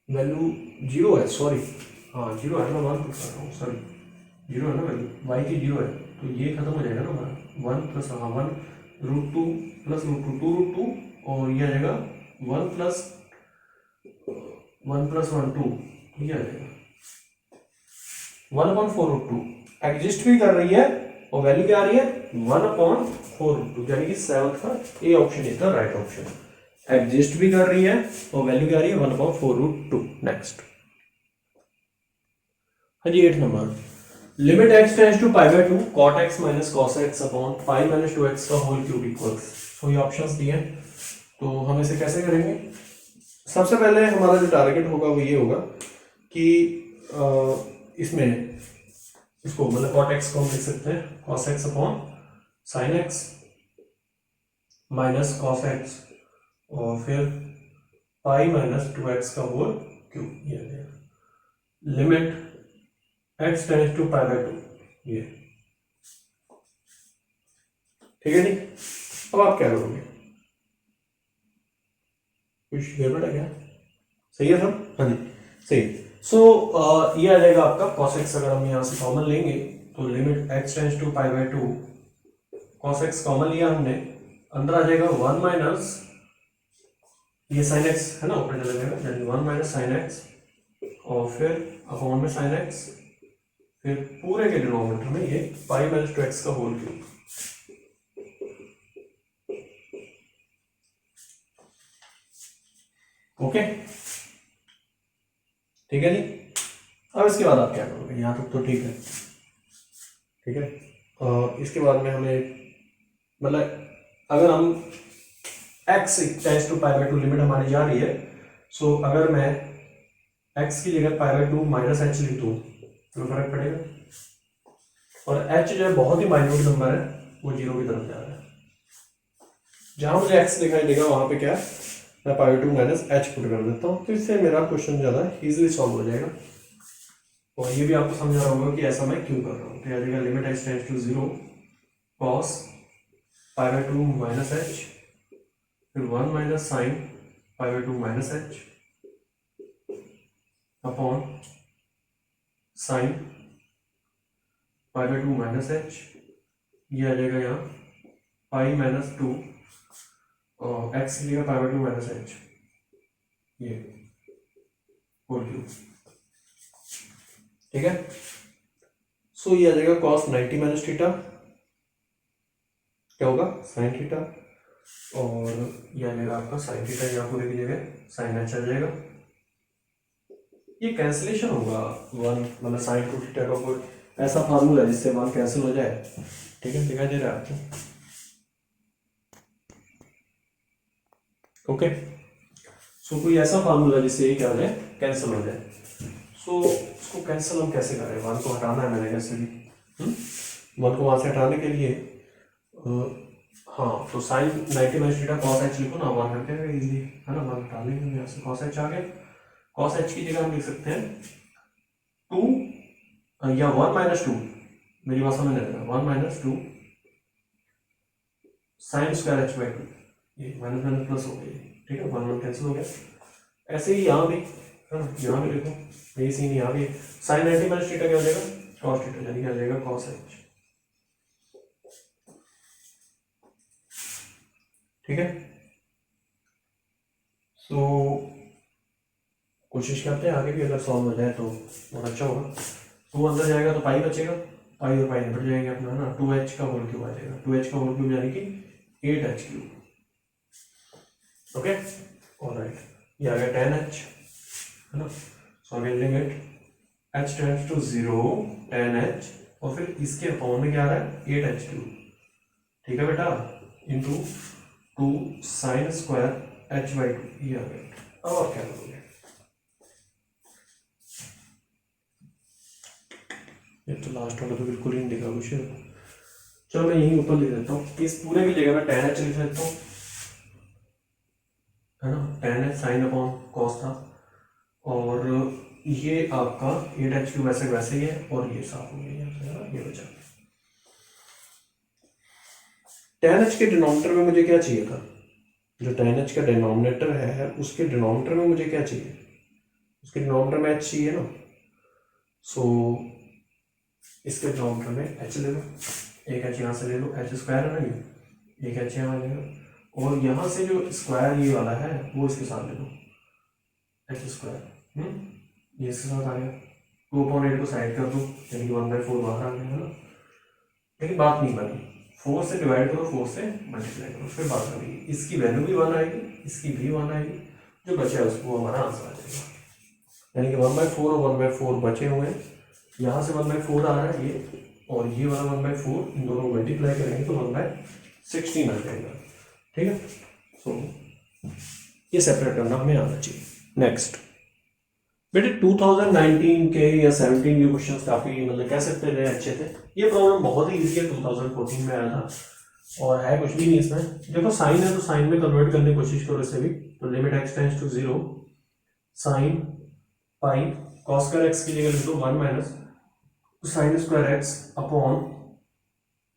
वैल्यू 0 है, सॉरी हाँ 0 है, मैं 1 पुट कर रहा हूँ, सॉरी 0 है ना वैल्यू, y की 0 है, तो ये खत्म हो जाएगा ना हमारा 1 प्लस 1 √2 प्लस √2 2√2 और ये आ जाएगा 1 प्लस 1 2 ये आ जाएगा 1/4√2 एग्जिस्ट भी कर रही है और वैल्यू क्या आ रही है 1/4√2 यानी कि 7th का A option is the right option. Exist भी कर रही है और वैल्यू क्या आ रही है 1/4√2। नेक्स्ट हाँ जी 8 number limit x tends to π/2 cot x minus cos x upon pi minus 2x का होल क्यूब इक्वल्स। तो ये ऑप्शंस दिए हैं तो हम इसे कैसे करेंगे। सबसे पहले हमारा जो टारगेट होगा वो ये होगा कि इसमें इसको मतलब cot x को हम लिख सकते हैं cos x upon sin x minus cos x और फिर पाई माइनस 2x का होल क्यूब ये लिमिट x टेंड्स टू π/2 ये ठीक है जी। अब आप क्या करोगे कुछ गड़बड़ है क्या सही है सब हाँ जी सही। सो ये आ जाएगा आपका cos x अगर हम यहाँ से कॉमन लेंगे तो limit x tends to π/2 cos x common लिया हमने अंदर आ जाएगा 1 माइनस ये sin x है ना ऊपर चला जाएगा यानी 1 माइनस sin x और फिर अपॉन में sin x फिर पूरे के डिनोमिनेटर में ये पाई माइनस 2x का होल क्यूब। ओके ठीक है जी। अब इसके बाद आप क्या करोगे यहाँ तक तो ठीक है ठीक है। इसके बाद में हमें मतलब अगर हम x टेंड्स टू π/2 लिमिट हमारी जा रही है सो अगर मैं x की जगह π/2 माइनस h लिख दूँ तो फर्क पड़ेगा और h जो है बहुत ही माइन्यूट नंबर है वो 0 की तरफ जा रहा है। जहां मुझे x दिखाई देगा वहां पे क्या है मैं π/2 माइनस h पुट कर देता हूँ तो इससे मेरा क्वेश्चन ज़्यादा इजीली सॉल्व हो जाएगा। और ये भी आपको समझ रहा होगा कि ऐसा मैं क्यों कर रहा हूँ। तो यह जाएगा limit x tends to 0 cos π/2 minus h फिर 1 minus sine π/2 minus h upon sine π/2 minus h ये आ जाएगा यहाँ पाई माइनस 2 और x की जगह π/2 माइनस h ये होल क्यूब ठीक है। सो ये आ जाएगा cos 90 माइनस थीटा क्या होगा sin थीटा और ये आ जाएगा आपका sin थीटा यहाँ पूरे की जगह sin h आ जाएगा। ये कैंसिलेशन होगा 1 मतलब sin 2 थीटा का कोई ऐसा फार्मूला है जिससे 1 कैंसिल हो जाए ठीक है दिखाई दे रहा है आपको ओके। सो कोई ऐसा फार्मूला जिससे ये क्या हो जाए कैंसिल हो जाए। सो इसको कैंसिल हम कैसे करें 1 को हटाना है मैंने कैसे भी 1 को वहां से हटाने के लिए हाँ तो sine 90 minus theta cos h लिखो ना 1 हट जाएगा इजीली है ना 1 हटा लेंगे यहाँ से cos h आ गया। cos h की जगह हम लिख सकते हैं 2 या 1 माइनस 2 मेरी बात समझ नहीं 1 minus 2 sine square h by 2 ये माइनस माइनस प्लस हो गया ठीक है 1 1 कैंसिल हो गया। ऐसे ही यहाँ भी है ना यहाँ भी लिखो यही सीन यहाँ भी साइन 90 माइनस थीटा क्या हो जाएगा cos थीटा यानी क्या हो जाएगा cos h ठीक है। सो कोशिश करते हैं आगे भी अगर सॉल्व हो जाए तो बहुत अच्छा होगा। 2 अंदर जाएगा तो पाई बचेगा पाई और पाई निपट जाएंगे अपना है ना 2h का होल क्यूब आ जाएगा 2h का होल क्यूब यानी कि 8h क्यूब ओके ऑलराइट। ये आ गया 10h है ना। So again limit h tends to 0 10h और फिर इसके अपॉन में क्या आ रहा है 8h क्यूब ठीक है बेटा into 2 sine square h by 2 ये आ गया। अब आप क्या करोगे ये तो लास्ट वाला तो बिल्कुल ही नहीं दिखा कुछ। चलो मैं यहीं ऊपर लिख देता हूँ इस पूरे की जगह में 10h लिख देता हूँ है ना 10h साइन अपॉन कॉस था और ये आपका 8h क्यूब वैसे वैसे ही है और ये साफ हो गया ये बचा 10h के डिनोमिनेटर में मुझे क्या चाहिए था जो 10h का डिनोमिनेटर है उसके डिनोमिनेटर में मुझे क्या चाहिए उसके डिनोमिनेटर में h चाहिए ना। सो इसके डिनोमिनेटर में h ले लो एक h यहाँ से ले लो h स्क्वायर है ना ये क्या चेयर आ जाएगा, और यहाँ से जो स्क्वायर ये वाला है वो इसके साथ ले लो, एक्स स्क्वायर, ये इसके साथ आ गया, 2/8 को साइड कर दो, यानी 1/4 बाहर आ गया है ना। लेकिन बात नहीं बनी, 4 से डिवाइड करो, 4 से मल्टीप्लाई करो, फिर बात बनेगी, इसकी वैल्यू भी 1 आएगी, इसकी भी 1 आएगी, जो बचा है उसको हमारा आंसर आ जाएगा। यानी कि 1/4 और 1/4 बचे हुए हैं, यहाँ से 1/4 आ रहा है ये, और ये वाला 1/4, इन दोनों को मल्टीप्लाई करेंगे तो 1/16 आ जाएगा। ठीक है, सो ये सेपरेट करना हमें आना चाहिए। नेक्स्ट बेटे 2019 के या 17 के क्वेश्चंस काफी मतलब कह सकते थे अच्छे थे। ये प्रॉब्लम बहुत ही इजी है, 2014 में आया था, और है कुछ भी नहीं इसमें। देखो साइन है तो साइन में कन्वर्ट करने की कोशिश करो इसे भी, तो limit x tends to 0 sine pi cos square x की जगह लिख दो 1 minus sine square x upon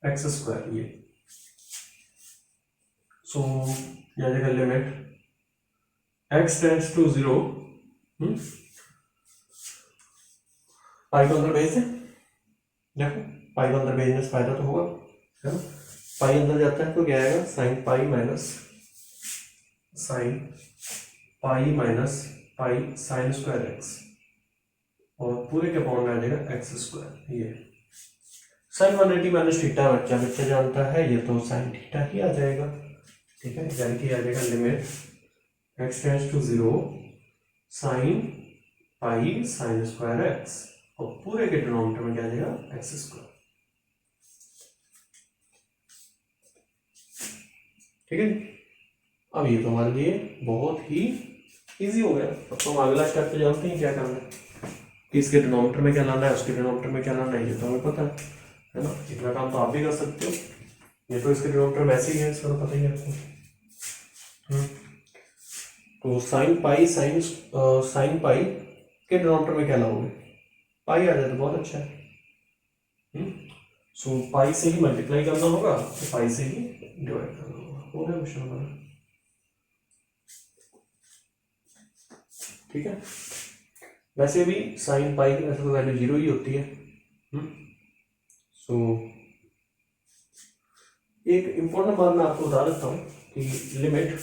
x square, ये सो यह जगह limit x tends to 0 pi को अंदर भेज दें, देखो पाई को अंदर भेजने से फायदा तो होगा, है ना। पाई अंदर जाता है तो क्या आएगा, sine pi minus pi sine square x, और पूरे के पावर में आ जाएगा एक्स स्क्वायर। ये साइन 180 माइनस थीटा बच्चा जानता है, ये तो साइन थीटा ही आ जाएगा। ठीक है, यानी कि आ जाएगा limit x tends to 0 sine pi sine square x, और पूरे के डिनोमिनेटर में क्या आ जाएगा, एक्स स्क्वायर। ठीक है, अब ये तो हमारे लिए बहुत ही इजी हो गया। अब तो हम अगला स्टेप पे जानते हैं क्या करना है, कि इसके डिनोमिनेटर में क्या लाना है, उसके डिनोमिनेटर में क्या लाना है, ये तो हमें पता है ना। इतना काम तो आप भी कर सकते हो, ये तो इसके डिनोमिनेटर में ऐसे ही है, इसका तो पता ही है आपको। तो साइन पाई के डिनोमिनेटर में क्या लाओगे, पाई आ जाए तो बहुत अच्छा है। सो पाई से ही मल्टीप्लाई करना होगा, तो पाई से ही डिवाइड करना होगा, हो गया क्वेश्चन हमारा। ठीक है, वैसे भी साइन पाई की वैसे तो वैल्यू 0 ही होती है। सो एक इंपॉर्टेंट बात मैं आपको बता देता हूँ कि लिमिट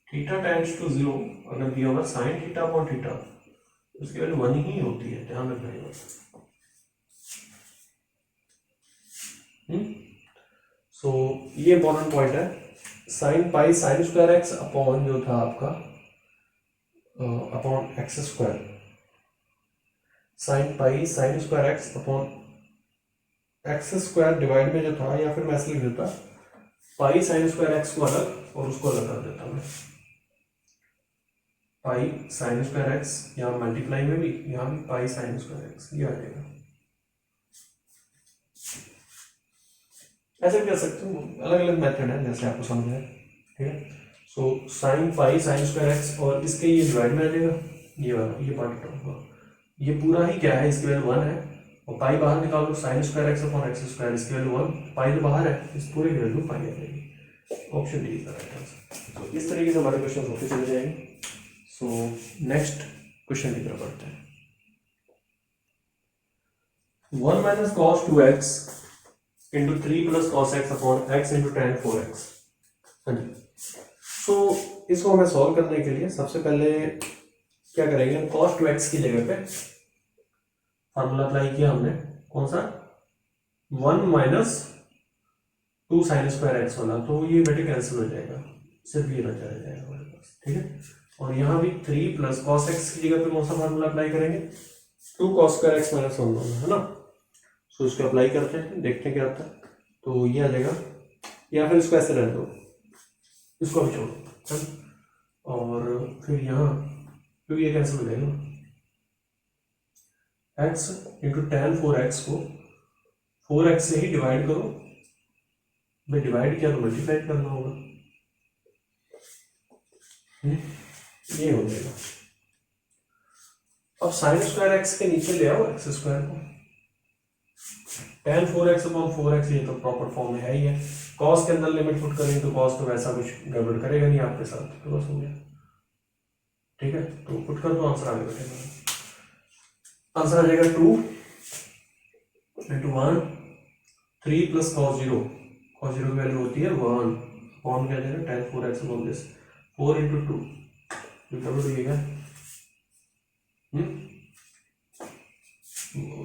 थीटा टेंड्स टू 0 अगर दिया होगा साइन थीटा अपॉन थीटा, उसकी वैल्यू 1 ही होती है, ध्यान रखना है। सो ये इंपॉर्टेंट पॉइंट है, sign pi sine square x upon जो था आपका upon x square, sign pi sine square x upon x square divide में जो था, या फिर मैं ऐसे लिख देता पाई साइन स्क्वायर एक्स को अलग और उसको अलग कर देता मैं, पाई साइन स्क्वायर एक्स, यहाँ मल्टीप्लाई में भी, यहाँ भी पाई साइन स्क्वायर एक्स, ये आ जाएगा। ऐसे भी कर सकते हो, अलग अलग मेथड है जैसे आपको समझ है। ठीक है, so sine pi sine square x, और इसके ये डिवाइड में आ जाएगा, ये वाला ये पार्ट होगा, ये पूरा ही क्या है, इसकी वैल्यू 1 है, और पाई बाहर निकाल लो, sine square x upon x square, इसकी वैल्यू 1, पाई जो बाहर है, इस पूरे की वैल्यू पाई आ जाएगी। Option D is the right answer. तो इस तरीके से हमारे क्वेश्चन होते चले जाएंगे। सो नेक्स्ट क्वेश्चन की तरफ बढ़ते हैं। 1 minus cos 2x into 3 plus cos x upon x into ten 4x। हाँ जी, सो इसको हमें सॉल्व करने के लिए सबसे पहले क्या करेंगे, कॉस 2x की जगह पे फार्मूला अप्लाई किया हमने, कौन सा, 1 माइनस 2 साइन स्क्वायर एक्स वाला, तो ये बेटे कैंसिल हो जाएगा, सिर्फ ये बचा रह जाएगा हमारे पास। ठीक है, और यहाँ भी 3 प्लस कॉस एक्स की जगह पे कौन सा फार्मूला अप्लाई करेंगे, 2 कॉस स्क्वायर एक्स माइनस 1 है ना। सो इसको अप्लाई करते हैं, देखते हैं क्या आता है। तो ये आ जाएगा, या फिर इसको ऐसे रहने दो, इसको भी छोड़ो, और फिर यहाँ क्योंकि ये कैंसिल हो जाएगा, x इंटू टेन 4x को 4x से ही डिवाइड करो, मैं डिवाइड किया तो मल्टीप्लाई करना होगा, ये हो जाएगा। अब साइन स्क्वायर एक्स के नीचे ले आओ एक्स स्क्वायर को, टेन 4x अपॉन 4x, ये तो प्रॉपर फॉर्म में है ही है। कॉस के अंदर लिमिट पुट करेंगे तो कॉस तो वैसा कुछ गड़बड़ करेगा नहीं आपके साथ, तो बस हो गया। ठीक है, तो पुट कर दो, आंसर आगे बैठेगा, आंसर आ जाएगा 2 इंटू 1 3 प्लस कॉस 0 cos 0 की वैल्यू होती है 1 अपॉन क्या देना tan 4x upon this 4 into 2 equal to ये क्या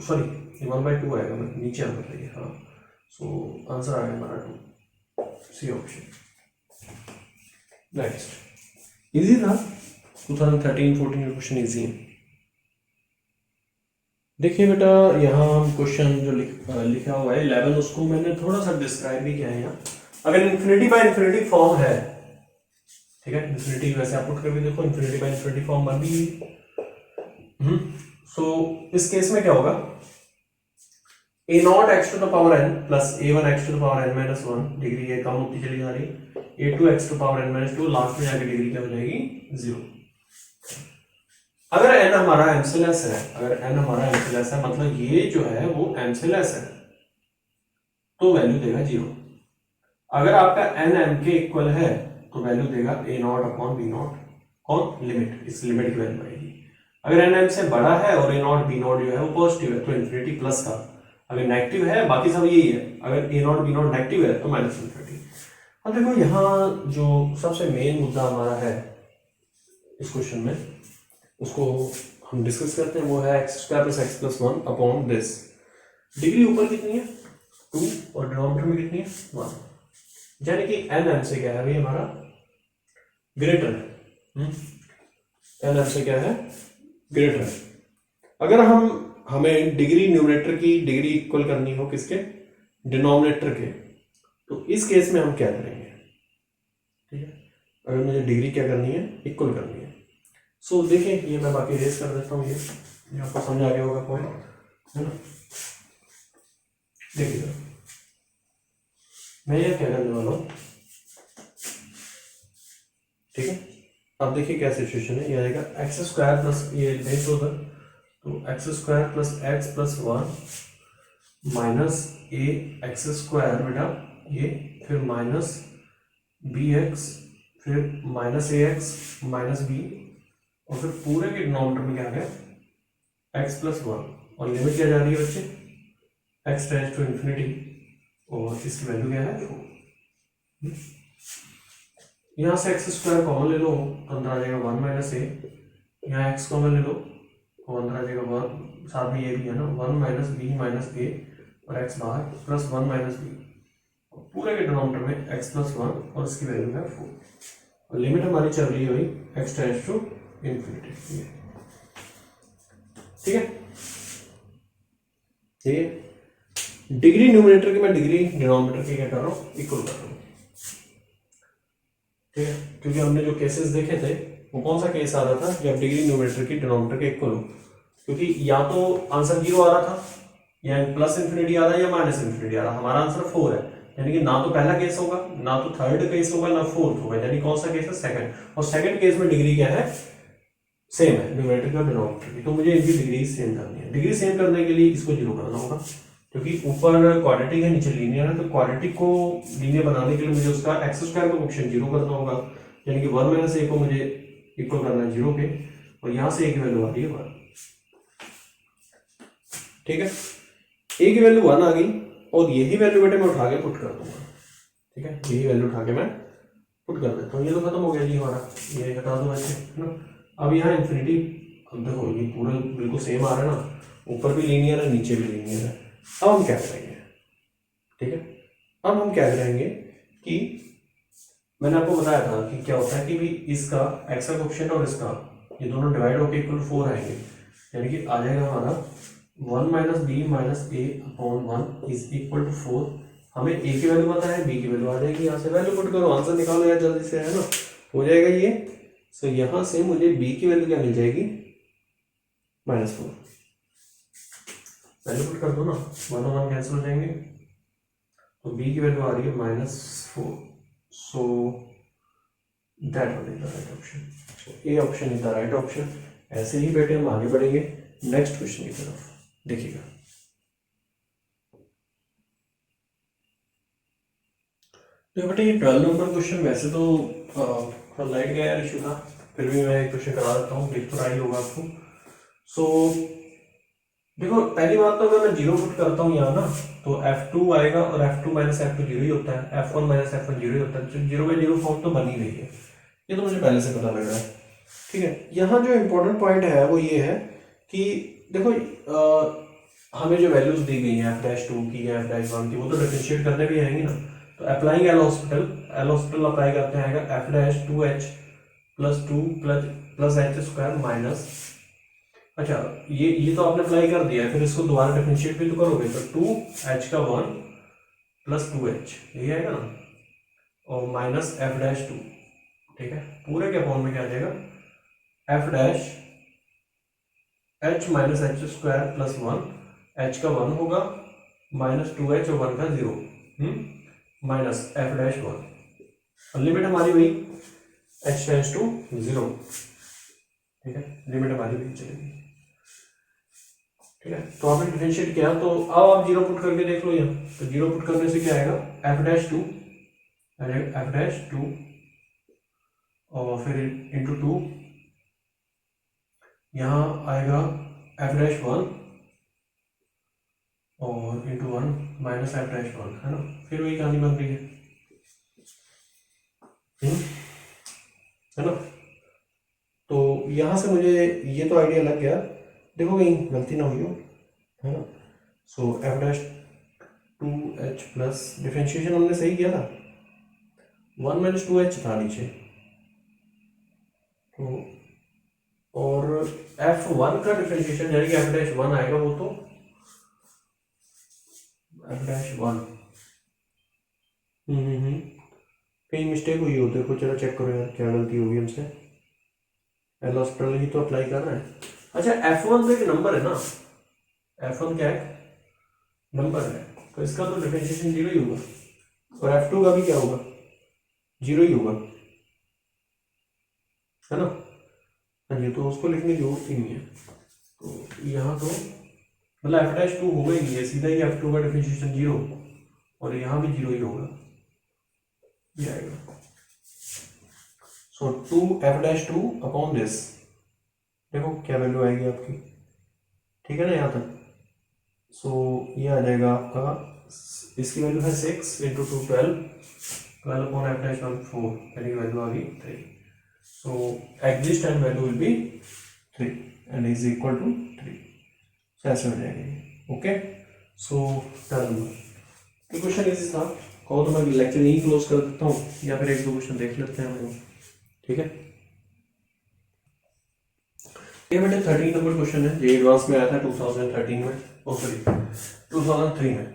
सॉरी ये 1/2 आएगा, मैं नीचे आना चाहिए। हाँ, सो आंसर आ गया हमारा 2, सी ऑप्शन। नेक्स्ट इजी था, 2013-14 का क्वेश्चन इजी है। देखिए बेटा, यहाँ हम क्वेश्चन जो लिखा हुआ है 11, उसको मैंने थोड़ा सा डिस्क्राइब भी किया है यहाँ। अगर इन्फिनिटी बाय इन्फिनिटी फॉर्म है, ठीक है, इन्फिनिटी वैसे आप पुट करके देखो, इन्फिनिटी बाय इन्फिनिटी फॉर्म बन भी। सो इस केस में क्या होगा, a0 x to the power n plus a1 x to the power n minus 1 degree ये कम होती चली जा रही, a2 x to the power n minus 2 last में जाके डिग्री क्या हो जाएगी 0। अगर n हमारा m से लेस है, अगर n हमारा m से लेस है मतलब ये जो है वो m से लेस है तो वैल्यू देगा 0। अगर आपका n m के इक्वल है तो वैल्यू देगा a0 अपॉन b0, कौन लिमिट, इस लिमिट की वैल्यू आएगी। अगर n m से बड़ा है और a0 b0 जो है वो पॉजिटिव है तो इन्फिनिटी प्लस का, अगर नेगेटिव है बाकी सब यही है, अगर a0 b0 नेगेटिव है तो माइनस इन्फिनिटी। अब देखो यहाँ जो सबसे मेन मुद्दा हमारा है इस क्वेश्चन में, उसको हम डिस्कस करते हैं, वो है x² + x + 1 upon this. Degree ऊपर कितनी है 2 और डिनोमिनेटर में कितनी है 1, यानी कि n m से क्या है भाई हमारा ग्रेटर है, n m से क्या है ग्रेटर है। अगर हमें डिग्री न्यूमरेटर की डिग्री इक्वल करनी हो किसके, डिनोमिनेटर के, तो इस केस में हम क्या करेंगे, ठीक है, अगर मुझे डिग्री क्या करनी है इक्वल करनी है। सो देखिए ये मैं बाकी रेस कर देता हूँ, ये आपको समझ आ गया होगा पॉइंट, है ना। देखिए मैं ये क्या करने वाला हूँ, ठीक है। अब देखिए क्या सिचुएशन है, ये आएगा x² प्लस ये बेस होगा तो x² plus x plus 1 minus a x² बेटा ये, फिर माइनस bx, फिर माइनस ax माइनस b, और फिर पूरे के डिनोमिनेटर में क्या आ गया x प्लस 1, और लिमिट क्या जा रही है बच्चे x टेंड्स टू इन्फिनिटी, और इसकी वैल्यू क्या है 4। यहाँ से x² कॉमन ले लो तो अंदर आ जाएगा 1 माइनस a, यहाँ x कॉमन ले लो तो अंदर आ जाएगा 1, साथ में ये भी है ना 1 माइनस b माइनस a, और x बाहर प्लस 1 माइनस b, पूरे के डिनोमिनेटर में x प्लस 1 और इसकी वैल्यू है 4, और लिमिट हमारी चल रही है भाई x टेंड्स टू इन्फिनिटी, ठीक है। ये डिग्री न्यूमरेटर की मैं डिग्री डिनोमिनेटर की क्या कर रहा हूँ इक्वल कर रहा हूँ, ठीक है, क्योंकि हमने जो केसेस देखे थे वो कौन सा केस आ रहा था जब डिग्री न्यूमरेटर की डिनोमिनेटर के इक्वल हो, क्योंकि या तो आंसर 0 आ रहा था या प्लस इन्फिनिटी आ रहा है या माइनस इन्फिनिटी आ रहा है। हमारा आंसर 4 है, यानी कि ना तो पहला केस होगा ना तो थर्ड केस होगा ना फोर्थ होगा, यानी कौन सा केस है सेकंड, और सेकंड केस में डिग्री क्या है सेम है न्यूमरेटर और डिनोमिनेटर की, तो मुझे इनकी डिग्री सेम करनी है। डिग्री सेम करने के लिए इसको 0 करना होगा, क्योंकि ऊपर क्वाड्रेटिक है नीचे लीनियर है, तो क्वाड्रेटिक को लीनियर बनाने के लिए मुझे उसका x² का कोएफिशिएंट 0 करना होगा, यानी कि 1 माइनस a को मुझे इक्वल करना है 0 पे, और यहाँ से a की वैल्यू आ रही है 1, ठीक है। a की वैल्यू 1 आ गई, और यही वैल्यू बेटे मैं उठा के पुट कर दूंगा, ठीक है, यही वैल्यू उठा के मैं पुट कर देता हूँ। ये तो खत्म हो गया जी हमारा, ये हटा दो ऐसे, है ना। अब यहाँ इन्फिनिटी, अब देखो ये पूरा बिल्कुल सेम आ रहा है ना, ऊपर भी लीनियर है नीचे भी लीनियर है। अब हम क्या करेंगे, ठीक है, अब हम क्या करेंगे कि मैंने आपको बताया था कि क्या होता है कि भी इसका x का कोएफिशिएंट और इसका ये दोनों डिवाइड होकर इक्वल 4 आएंगे, यानी कि आ जाएगा हमारा 1 minus B minus A upon 1 is equal to 4। हमें a की वैल्यू पता है, b की वैल्यू आ जाएगी, यहाँ से वैल्यू पुट करो आंसर निकालो यार जल्दी से, है ना, हो जाएगा ये। सो यहाँ से मुझे b की वैल्यू क्या मिल जाएगी -4, वैल्यू पुट कर दो ना, 1 और 1 कैंसिल हो जाएंगे, तो b की वैल्यू आ रही है -4, so that one is the right option, A option is the right option. ऐसे ही बेटे हम आगे बढ़ेंगे नेक्स्ट क्वेश्चन की तरफ, देखिएगा। तो बेटे ये 12 नंबर क्वेश्चन वैसे तो थोड़ा लाइट गया यार इशू था, फिर भी मैं एक क्वेश्चन करा देता हूँ, देख तो रहा ही होगा आपको। सो देखो पहली बात तो अगर मैं जीरो पुट करता हूँ यहाँ ना, तो F2 आएगा और F2 माइनस F2 जीरो ही होता है, F1 माइनस F1 जीरो ही होता है, तो जीरो बाई जीरो फॉर्म तो बन ही रही है, ये तो मुझे पहले से पता लग रहा है। ठीक है, यहाँ जो इम्पोर्टेंट पॉइंट है वो ये है कि देखो हमें जो वैल्यूज दी गई हैं f'2 की या f'1 की, वो तो डिफरेंशिएट करने भी आएंगी ना, तो अप्लाइंग एल हॉस्पिटल अप्लाई करते हैं आएगा f'2h plus 2 plus h square minus, अच्छा ये तो आपने अप्लाई कर दिया है, फिर इसको दोबारा डिफरेंशिएट भी तो करोगे, तो 2h का 1 प्लस 2h यही आएगा ना, और माइनस f'2, ठीक है, पूरे के फॉर्म में क्या आ जाएगा f' h minus H square plus 1, h का 1 होगा माइनस 2h और 1 का 0, माइनस f'1, लिमिट हमारी हुई h टेंड्स टू 0, ठीक है, लिमिट हमारी भी चलेगी। ठीक है, तो आपने डिफरेंशिएट किया, तो अब आप जीरो पुट करके देख लो यहाँ, तो जीरो पुट करने से क्या आएगा f'2 f'2 और फिर इंटू 2, यहाँ आएगा f'1 और इंटू 1 माइनस f'1, है ना, फिर वही कहानी बन रही है ना। तो यहाँ से मुझे ये तो आइडिया लग गया, देखो कहीं गलती ना हुई हो, है ना। सो f'2h प्लस डिफरेंशिएशन हमने सही किया था, 1 माइनस 2h था नीचे, तो और f1 का डिफरेंशिएशन यानी कि f'1 आएगा, वो तो f'1 कहीं मिस्टेक हुई हो, देखो चलो चेक करो यार क्या गलती होगी हमसे, एल हॉस्पिटल ही तो अप्लाई कर रहे हैं। अच्छा f1 तो एक नंबर है ना, f1 क्या है नंबर है, तो इसका तो डिफरेंशिएशन जीरो ही होगा, और f2 का भी क्या होगा जीरो ही होगा, है ना। हाँ जी, तो उसको लिखने की जरूरत ही नहीं है, तो यहाँ तो मतलब f'2 होगा ही नहीं है, सीधा ही f2 का डिफरेंशिएशन जीरो, और यहाँ भी जीरो ही होगा, ये आएगा। सो 2f'2 अपॉन दिस, देखो क्या वैल्यू आएगी आपकी, ठीक है ना यहाँ तक। सो ये आ जाएगा आपका, इसकी वैल्यू है 6 इंटू 2 12 अपॉन f'1 4, यानी वैल्यू आ गई 3। So exist and value will be 3 and is equal to 3, so ऐसे हो जाएगा। Okay, so done. ये क्वेश्चन इजी था, कहो तो मैं लेक्चर यही क्लोज कर देता हूँ, या फिर एक दो क्वेश्चन देख लेते हैं हम लोग, ठीक है। ये बेटे 13 नंबर क्वेश्चन है, ये एडवांस में आया था 2013 में, सॉरी 2003 में।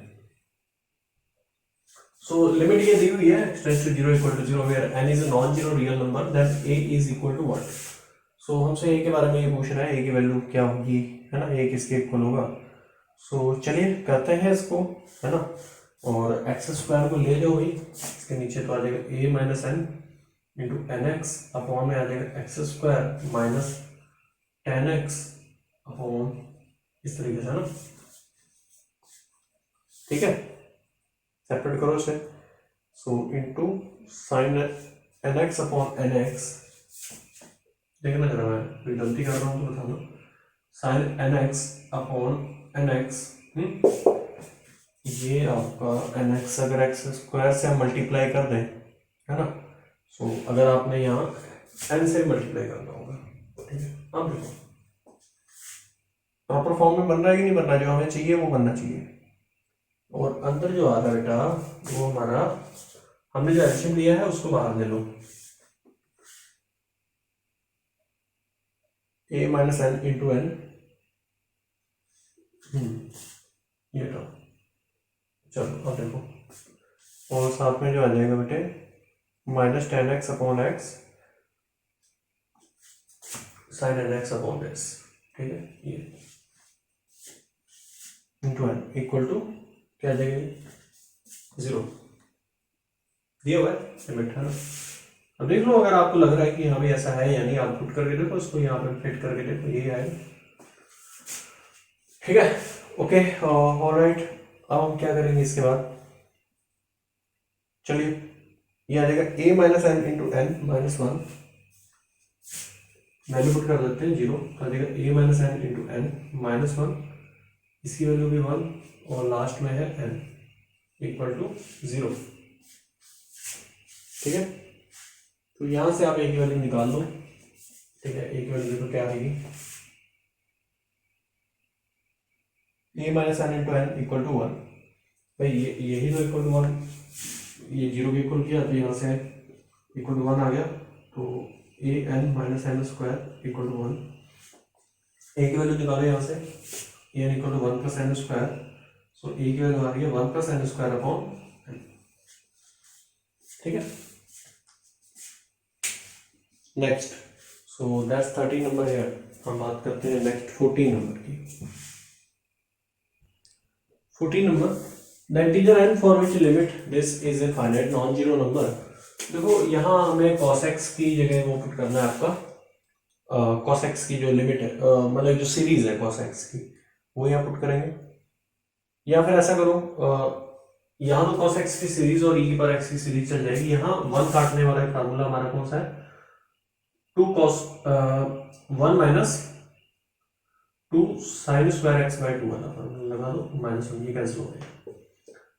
सो लिमिट ये दी हुई है x tends to 0 equal to 0 where n is a non zero real number then a is equal to 1। So हमसे a के बारे में ये पूछ रहा है, a की वैल्यू क्या होगी, है ना, a किसके इक्वल होगा। सो चलिए करते हैं इसको, है ना, और एक्स स्क्वायर को ले जाओ भाई, इसके नीचे तो आ जाएगा a minus n into n x upon में आ जाएगा x square minus 10x upon इस तरीके से, है ना, ठीक है, सेपरेट करो इसे। So into sine n x upon n x, देखना जरा मैं कोई गलती कर रहा हूँ तो बताना, sine n x upon n x, ये आपका एन एक्स अगर एक्स स्क्वायर से हम मल्टीप्लाई कर दें, है ना, सो अगर आपने यहाँ एन से मल्टीप्लाई करना होगा, ठीक है। अब देखो प्रॉपर फॉर्म में बन रहा है कि नहीं बन रहा, जो हमें चाहिए वो बनना चाहिए, और अंदर जो आ रहा है बेटा वो हमारा, हमने जो एल्शियम लिया है उसको बाहर ले लो, a minus n into n, ये तो चलो अब देखो, और साथ में जो आ जाएगा बेटे minus 10x upon x sine n x upon x, ठीक है, ये इंटू एन इक्वल टू क्या आ जाएगा 0 दिया हुआ है लिमिट, है ना। अब देख लो अगर आपको लग रहा है कि हाँ भाई ऐसा है या नहीं, आप पुट करके देखो इसको, यहाँ पे फिट करके देखो, यही आएगा, ठीक है। ओके ऑलराइट, अब हम क्या करेंगे इसके बाद, चलिए ये आ जाएगा a minus n into n minus 1, value put कर देते हैं 0, आ जाएगा a minus n into n minus 1 इसकी वैल्यू भी 1 और लास्ट में है n इक्वल टू 0। ठीक है, तो यहाँ से आप a की वैल्यू निकाल लो। ठीक है, a की वैल्यू देखो क्या आएगी, a minus n into n equal to 1। भाई यही तो इक्वल टू 1, ये 0 भी इक्वल किया तो यहाँ से इक्वल टू 1 आ गया, तो A N minus N square equal to 1। A की वैल्यू निकालो यहाँ से, A N equal to 1 plus N square, so A की वैल्यू आ रही है 1 plus N square upon N. ठीक है, नेक्स्ट, सो दैट्स 13 नंबर है। हम बात करते हैं नेक्स्ट 14 नंबर की। 14 number, the integer n for which limit this is a finite non zero number. देखो यहाँ हमें cos x की जगह वो पुट करना है आपका cos x की जो लिमिट है, मतलब जो सीरीज है cos x की, वो यहाँ पुट करेंगे। या फिर ऐसा करो, यहाँ तो cos x की सीरीज और e की पावर x की सीरीज चल जाएगी। यहाँ 1 काटने वाला एक फार्मूला हमारा कौन सा है, 2 cos 1 minus 2 sign square x by 2 वाला फार्मूला लगा दो, माइनस 1 ये कैंसिल हो गया।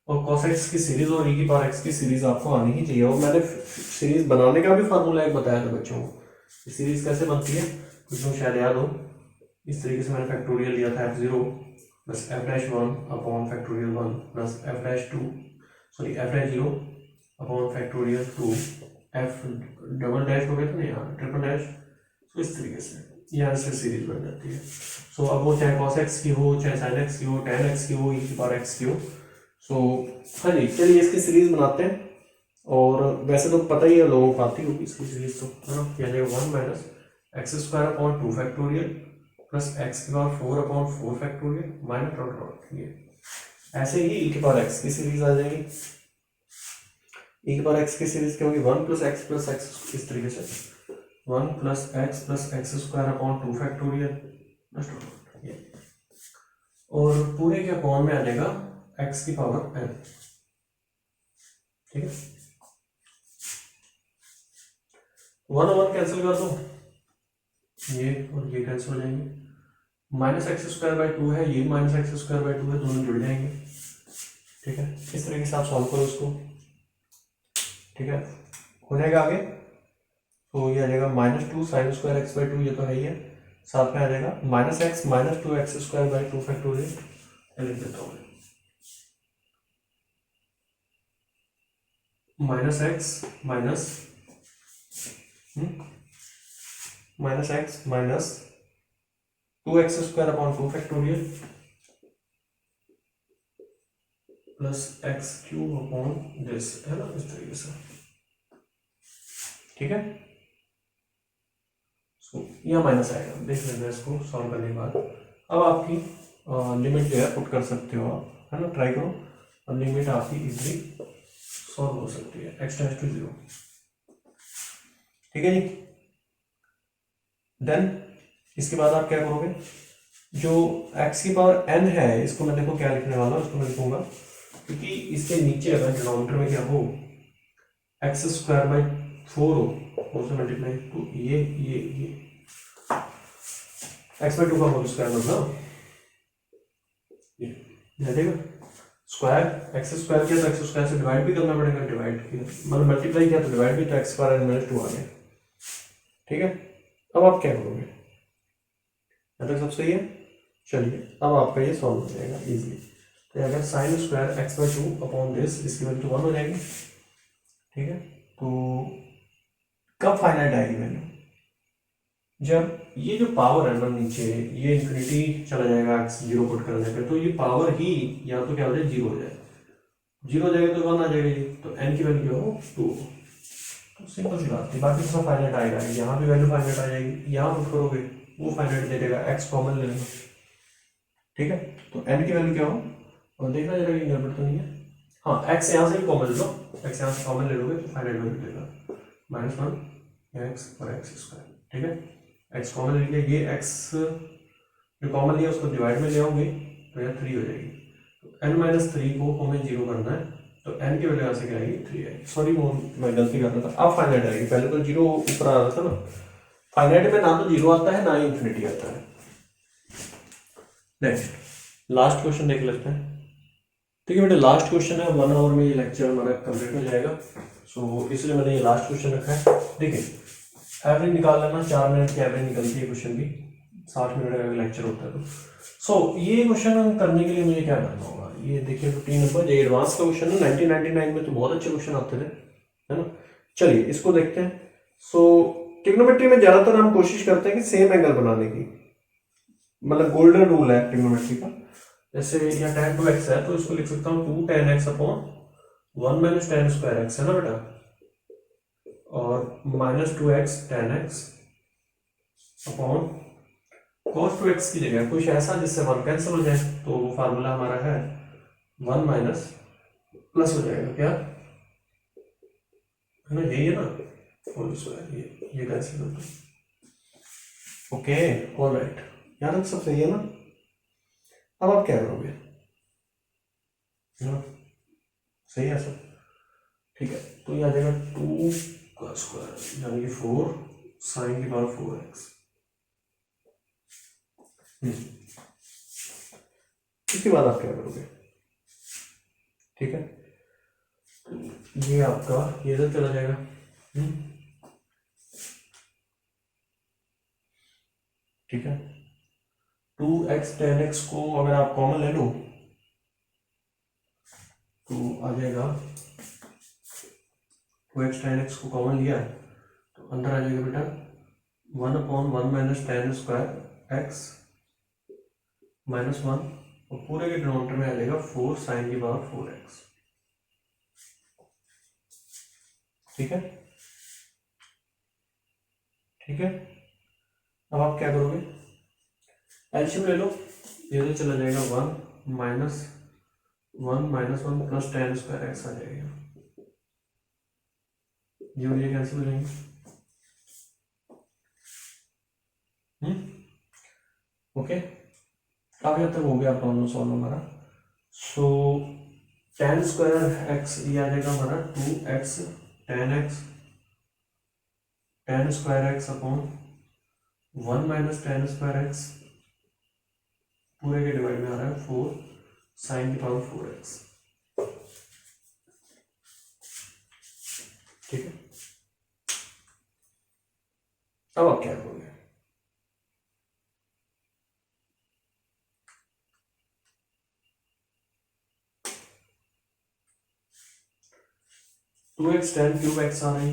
और cos x की सीरीज और e की पावर x की सीरीज आपको आनी ही चाहिए। और मैंने सीरीज बनाने का भी फार्मूला एक बताया था बच्चों को। सीरीज कैसे बनती है कुछ लोग शायद याद हो, इस तरीके से मैंने फैक्टोरियल लिया था f0 plus f dash 1 upon factorial 1 plus f dash 2 sorry f dash 0 upon factorial 2 f double dash हो गया था ना यहाँ ट्रिपल डैश। तो इस तरीके से यहाँ से सीरीज बन जाती है। सो अब वो चाहे cos x की हो, चाहे sin x की हो, tan x की हो, e की पावर x की हो। सो हाँ जी, चलिए इसकी सीरीज बनाते हैं। और वैसे तो पता ही है लोगों को आती होगी इसकी सीरीज तो, है ना। यानी 1 minus X square upon 2 factorial plus X की power 4 upon 4 factorial minus dot ये ऐसे ही e की पावर x की सीरीज आ जाएगी। e की पावर x की सीरीज क्या होगी, 1 प्लस एक्स इस तरीके से 1 plus x square upon 2 factorial plus dot ये, और पूरे के अपॉन में आ जाएगा x की पावर n। ठीक है, 1 और 1 कैंसिल कर दो, ये और ये कैंसिल हो जाएंगे। माइनस एक्स स्क्वायर बाई 2 है, ये माइनस एक्स स्क्वायर बाई 2 है, दोनों जुड़ जाएंगे। ठीक है, इस तरीके से आप सॉल्व करो इसको। ठीक है, हो जाएगा आगे, तो ये आ जाएगा -2 साइन स्क्वायर एक्स बाई 2, ये तो है ही है। साथ में आ जाएगा minus 2 x square by 2 factorial, लिख देता हूँ minus x minus 2x square upon 2 factorial plus x cube upon this, है ना, इस तरीके से। ठीक है, सो यहाँ माइनस आएगा, देख लेना इसको सॉल्व करने के बाद। अब आपकी लिमिट जो है पुट कर सकते हो आप, है ना, ट्राई करो। अब लिमिट आपकी इजीली सॉल्व हो सकती है, x टेंड्स टू 0। ठीक है जी, देन इसके बाद आप क्या करोगे, जो x की पावर n है इसको मैं देखो क्या लिखने वाला हूँ, इसको मैं लिखूंगा क्योंकि इसके नीचे अगर डिनोमिनेटर में क्या हो एक्स स्क्वायर बाई 4 हो से मल्टीप्लाई, तो ये एक्स बाई 2 का होल स्क्वायर मतलब ये देखो स्क्वायर एक्स स्क्वायर किया तो एक्स स्क्वायर से डिवाइड भी करना पड़ेगा, डिवाइड किया मतलब मल्टीप्लाई किया तो डिवाइड भी, तो एक्स स्क्वायर माइनस 2 आ गया। ठीक है, अब आप क्या करोगे, यहाँ तक सब सही है। चलिए अब आपका ये सॉल्व हो जाएगा इजीली। तो अगर sign square x by 2 upon this, इसकी वैल्यू 1 हो जाएगी। ठीक है, तो कब फाइनाइट आएगी वैल्यू, जब ये जो पावर है ना नीचे ये इन्फिनिटी चला जाएगा x 0 पुट करने पे, तो ये पावर ही या तो क्या हो जाए 0 हो जाए, 0 हो जाएगा तो 1 आ जाएगा, तो n की वैल्यू क्या हो 2। तो सिंपल सी बात है, बाकी सब फाइनाइट आएगा, यहाँ भी वैल्यू फाइनाइट आ जाएगी, यहाँ पुट करोगे वो फाइनाइट दे देगा, x कॉमन ले लेना। ठीक है, तो n की वैल्यू क्या हो, और देखना जरा कि गड़बड़ तो नहीं है। हाँ, x यहाँ से भी कॉमन ले लो, x यहाँ से कॉमन ले लोगे तो फाइनाइट वैल्यू देगा -1 x और x स्क्वायर। ठीक है, x कॉमन ले लिया, ये x जो कॉमन लिया उसको डिवाइड में ले आओगे तो यह 3 हो जाएगी। तो n-3 को हमें 0 करना है, तो n की वैल्यू यहाँ से क्या आएगी 3 आएगी। सॉरी मैं गलती कर रहा था, अब फाइनाइट आएगी, पहले तो 0 ऊपर आ रहा था ना। फाइनाइट में ना तो 0 आता है ना ही इन्फिनिटी आता है। नेक्स्ट लास्ट क्वेश्चन देख लेते हैं। ठीक है बेटा, लास्ट क्वेश्चन है, 1 आवर में ये लेक्चर हमारा कंप्लीट हो जाएगा। सो इसलिए मैंने ये लास्ट क्वेश्चन रखा है। देखिए, एवरेज निकाल लेना, 4 मिनट की एवरेज निकलती है क्वेश्चन की, 60 मिनट का लेक्चर होता है। तो सो ये क्वेश्चन करने के लिए मुझे क्या करना होगा, ये देखिए 15 नंबर, ये एडवांस का क्वेश्चन है। 1999 में तो बहुत अच्छे क्वेश्चन आते थे, है ना। चलिए इसको देखते हैं। सो ट्रिग्नोमेट्री में ज़्यादातर हम कोशिश करते हैं कि सेम एंगल बनाने की, मतलब गोल्डन रूल है ट्रिग्नोमेट्री का। जैसे यहाँ tan 2x है तो इसको लिख सकता हूँ 2 tan x upon 1 minus tan square x, है ना बेटा, और minus 2x tan x upon cos 2x की जगह कुछ ऐसा जिससे 1 कैंसिल हो जाए, तो वो फार्मूला हमारा है 1 माइनस प्लस हो जाएगा क्या, है ना, यही है ना, होल स्क्वायर, ये कैंसिल होता है। ओके, ऑलराइट, यहाँ तक सब सही है ना। अब आप क्या करोगे, है ना, सही है सब, ठीक है। तो ये आ जाएगा 2 का स्क्वायर यानी कि 4 साइन की पावर 4x। इसके बाद आप क्या करोगे, ठीक है, ये आपका ये इधर चला जाएगा। ठीक है, 2x tan x को अगर आप कॉमन ले लो तो आ जाएगा, 2x tan x को कॉमन लिया तो अंदर आ जाएगा बेटा 1 upon 1 minus tan square x minus 1, और पूरे के डिनोमिनेटर में आ जाएगा 4 साइन की पावर 4x। ठीक है, ठीक है। अब आप क्या करोगे, एलसीएम ले लो, ये तो चला जाएगा 1 minus 1 plus tan square x आ जाएगा, ये और ये कैंसिल हो जाएंगे। ओके, काफी हद तक हो गया प्रॉब्लम सॉल्व हमारा। सो tan स्क्वायर x ये आ जाएगा हमारा 2x tan square x upon 1 minus tan square x पूरे के डिवाइड में आ रहा है 4 साइन की पावर 4x। ठीक है, अब आप क्या करोगे, two x tan cube x आ रही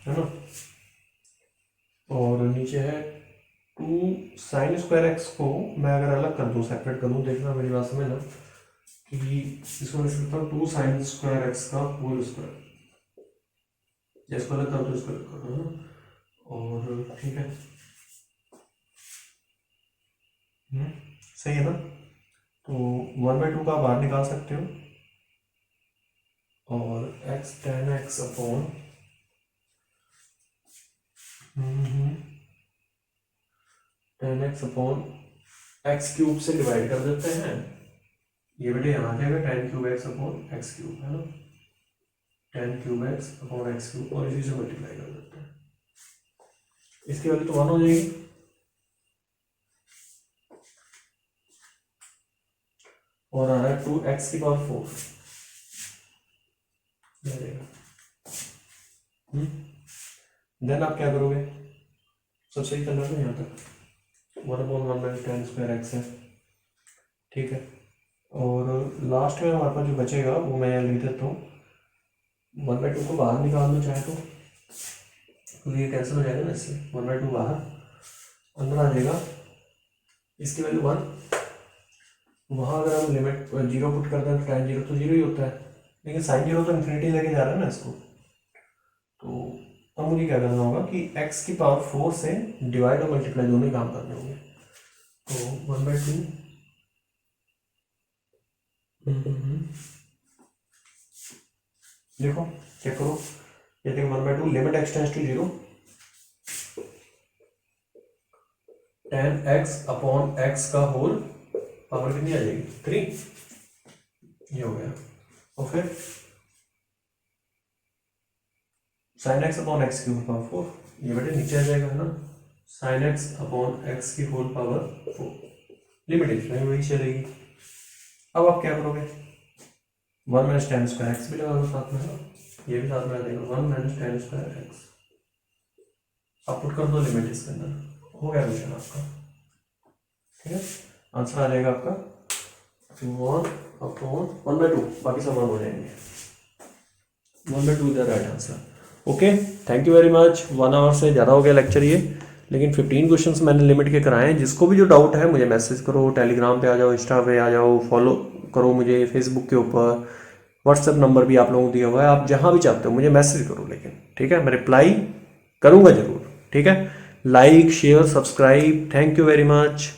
है ना, और नीचे है 2 साइन स्क्वायर x को मैं अगर अलग कर दूं, सेपरेट कर दूं, देखना मेरी बात समझना कि इसको लिख सकता हूँ 2 साइन स्क्वायर x का होल स्क्वायर, इसको अलग कर दो, इसको अलग कर दो, और ठीक है, सही है ना। तो 1/2 का बाहर निकाल सकते हो, और x tan x upon tan x upon x cube से डिवाइड कर देते हैं, ये बेटे यहाँ आ जाएगा tan cube x upon x cube, है ना, tan cube x upon x cube, और इसी से मल्टीप्लाई कर देते हैं, इसकी वैल्यू तो 1 हो जाएगी, और आ रहा है 2x की पावर 4 देन आप क्या करोगे, सब सही करना है यहाँ तक, 1/1 माइनस tan स्क्वायर x है, ठीक है, और लास्ट में हमारे पास जो बचेगा वो मैं यहाँ लिख देता हूँ, 1/2 को बाहर निकाल दो चाहे तो ये कैंसिल हो जाएगा ना, इससे 1/2 बाहर, अंदर आ जाएगा, इसकी वैल्यू 1, वहाँ अगर हम लिमिट 0 पुट करते हैं तो tan 0 तो 0 ही होता है, लेकिन sin 0 तो इन्फिनिटी लेके जा रहा है ना इसको, तो अब मुझे क्या करना होगा कि x की पावर 4 से डिवाइड और मल्टीप्लाई दोनों ही काम करने होंगे, तो 1/2 देखो चेक करो, ये देखो 1/2 limit x tends to 0, tan x upon x का होल पावर कितनी आ जाएगी 3, ये हो गया, और फिर sin x अपॉन x की पावर 4, ये बेटे नीचे आ जाएगा है ना, साइन एक्स अपॉन एक्स की होल पावर 4, लिमिट इसमें वही चलेगी। अब आप क्या करोगे, 1 माइनस टेन स्क्वायर एक्स भी लगा दो साथ में, है ना, ये भी साथ में आ जाएगा 1 माइनस टेन स्क्वायर एक्स। आप पुट कर दो लिमिट इसके अंदर, हो गया क्वेश्चन आपका। ठीक है, आंसर आ जाएगा आपका 1/2, बाकी सब 1 हो जाएंगे, 1/2 is the right answer. Okay, thank you very much. 1 hour से ज़्यादा हो गया लेक्चर ये, लेकिन 15 क्वेश्चंस मैंने लिमिट के कराए हैं। जिसको भी जो डाउट है मुझे मैसेज करो, टेलीग्राम पे आ जाओ, इंस्टा पे आ जाओ, फॉलो करो मुझे फेसबुक के ऊपर, व्हाट्सएप नंबर भी आप लोगों को दिया हुआ है, आप जहाँ भी चाहते हो मुझे मैसेज करो, लेकिन ठीक है, मैं रिप्लाई करूँगा ज़रूर। ठीक है, like share subscribe, thank you very much.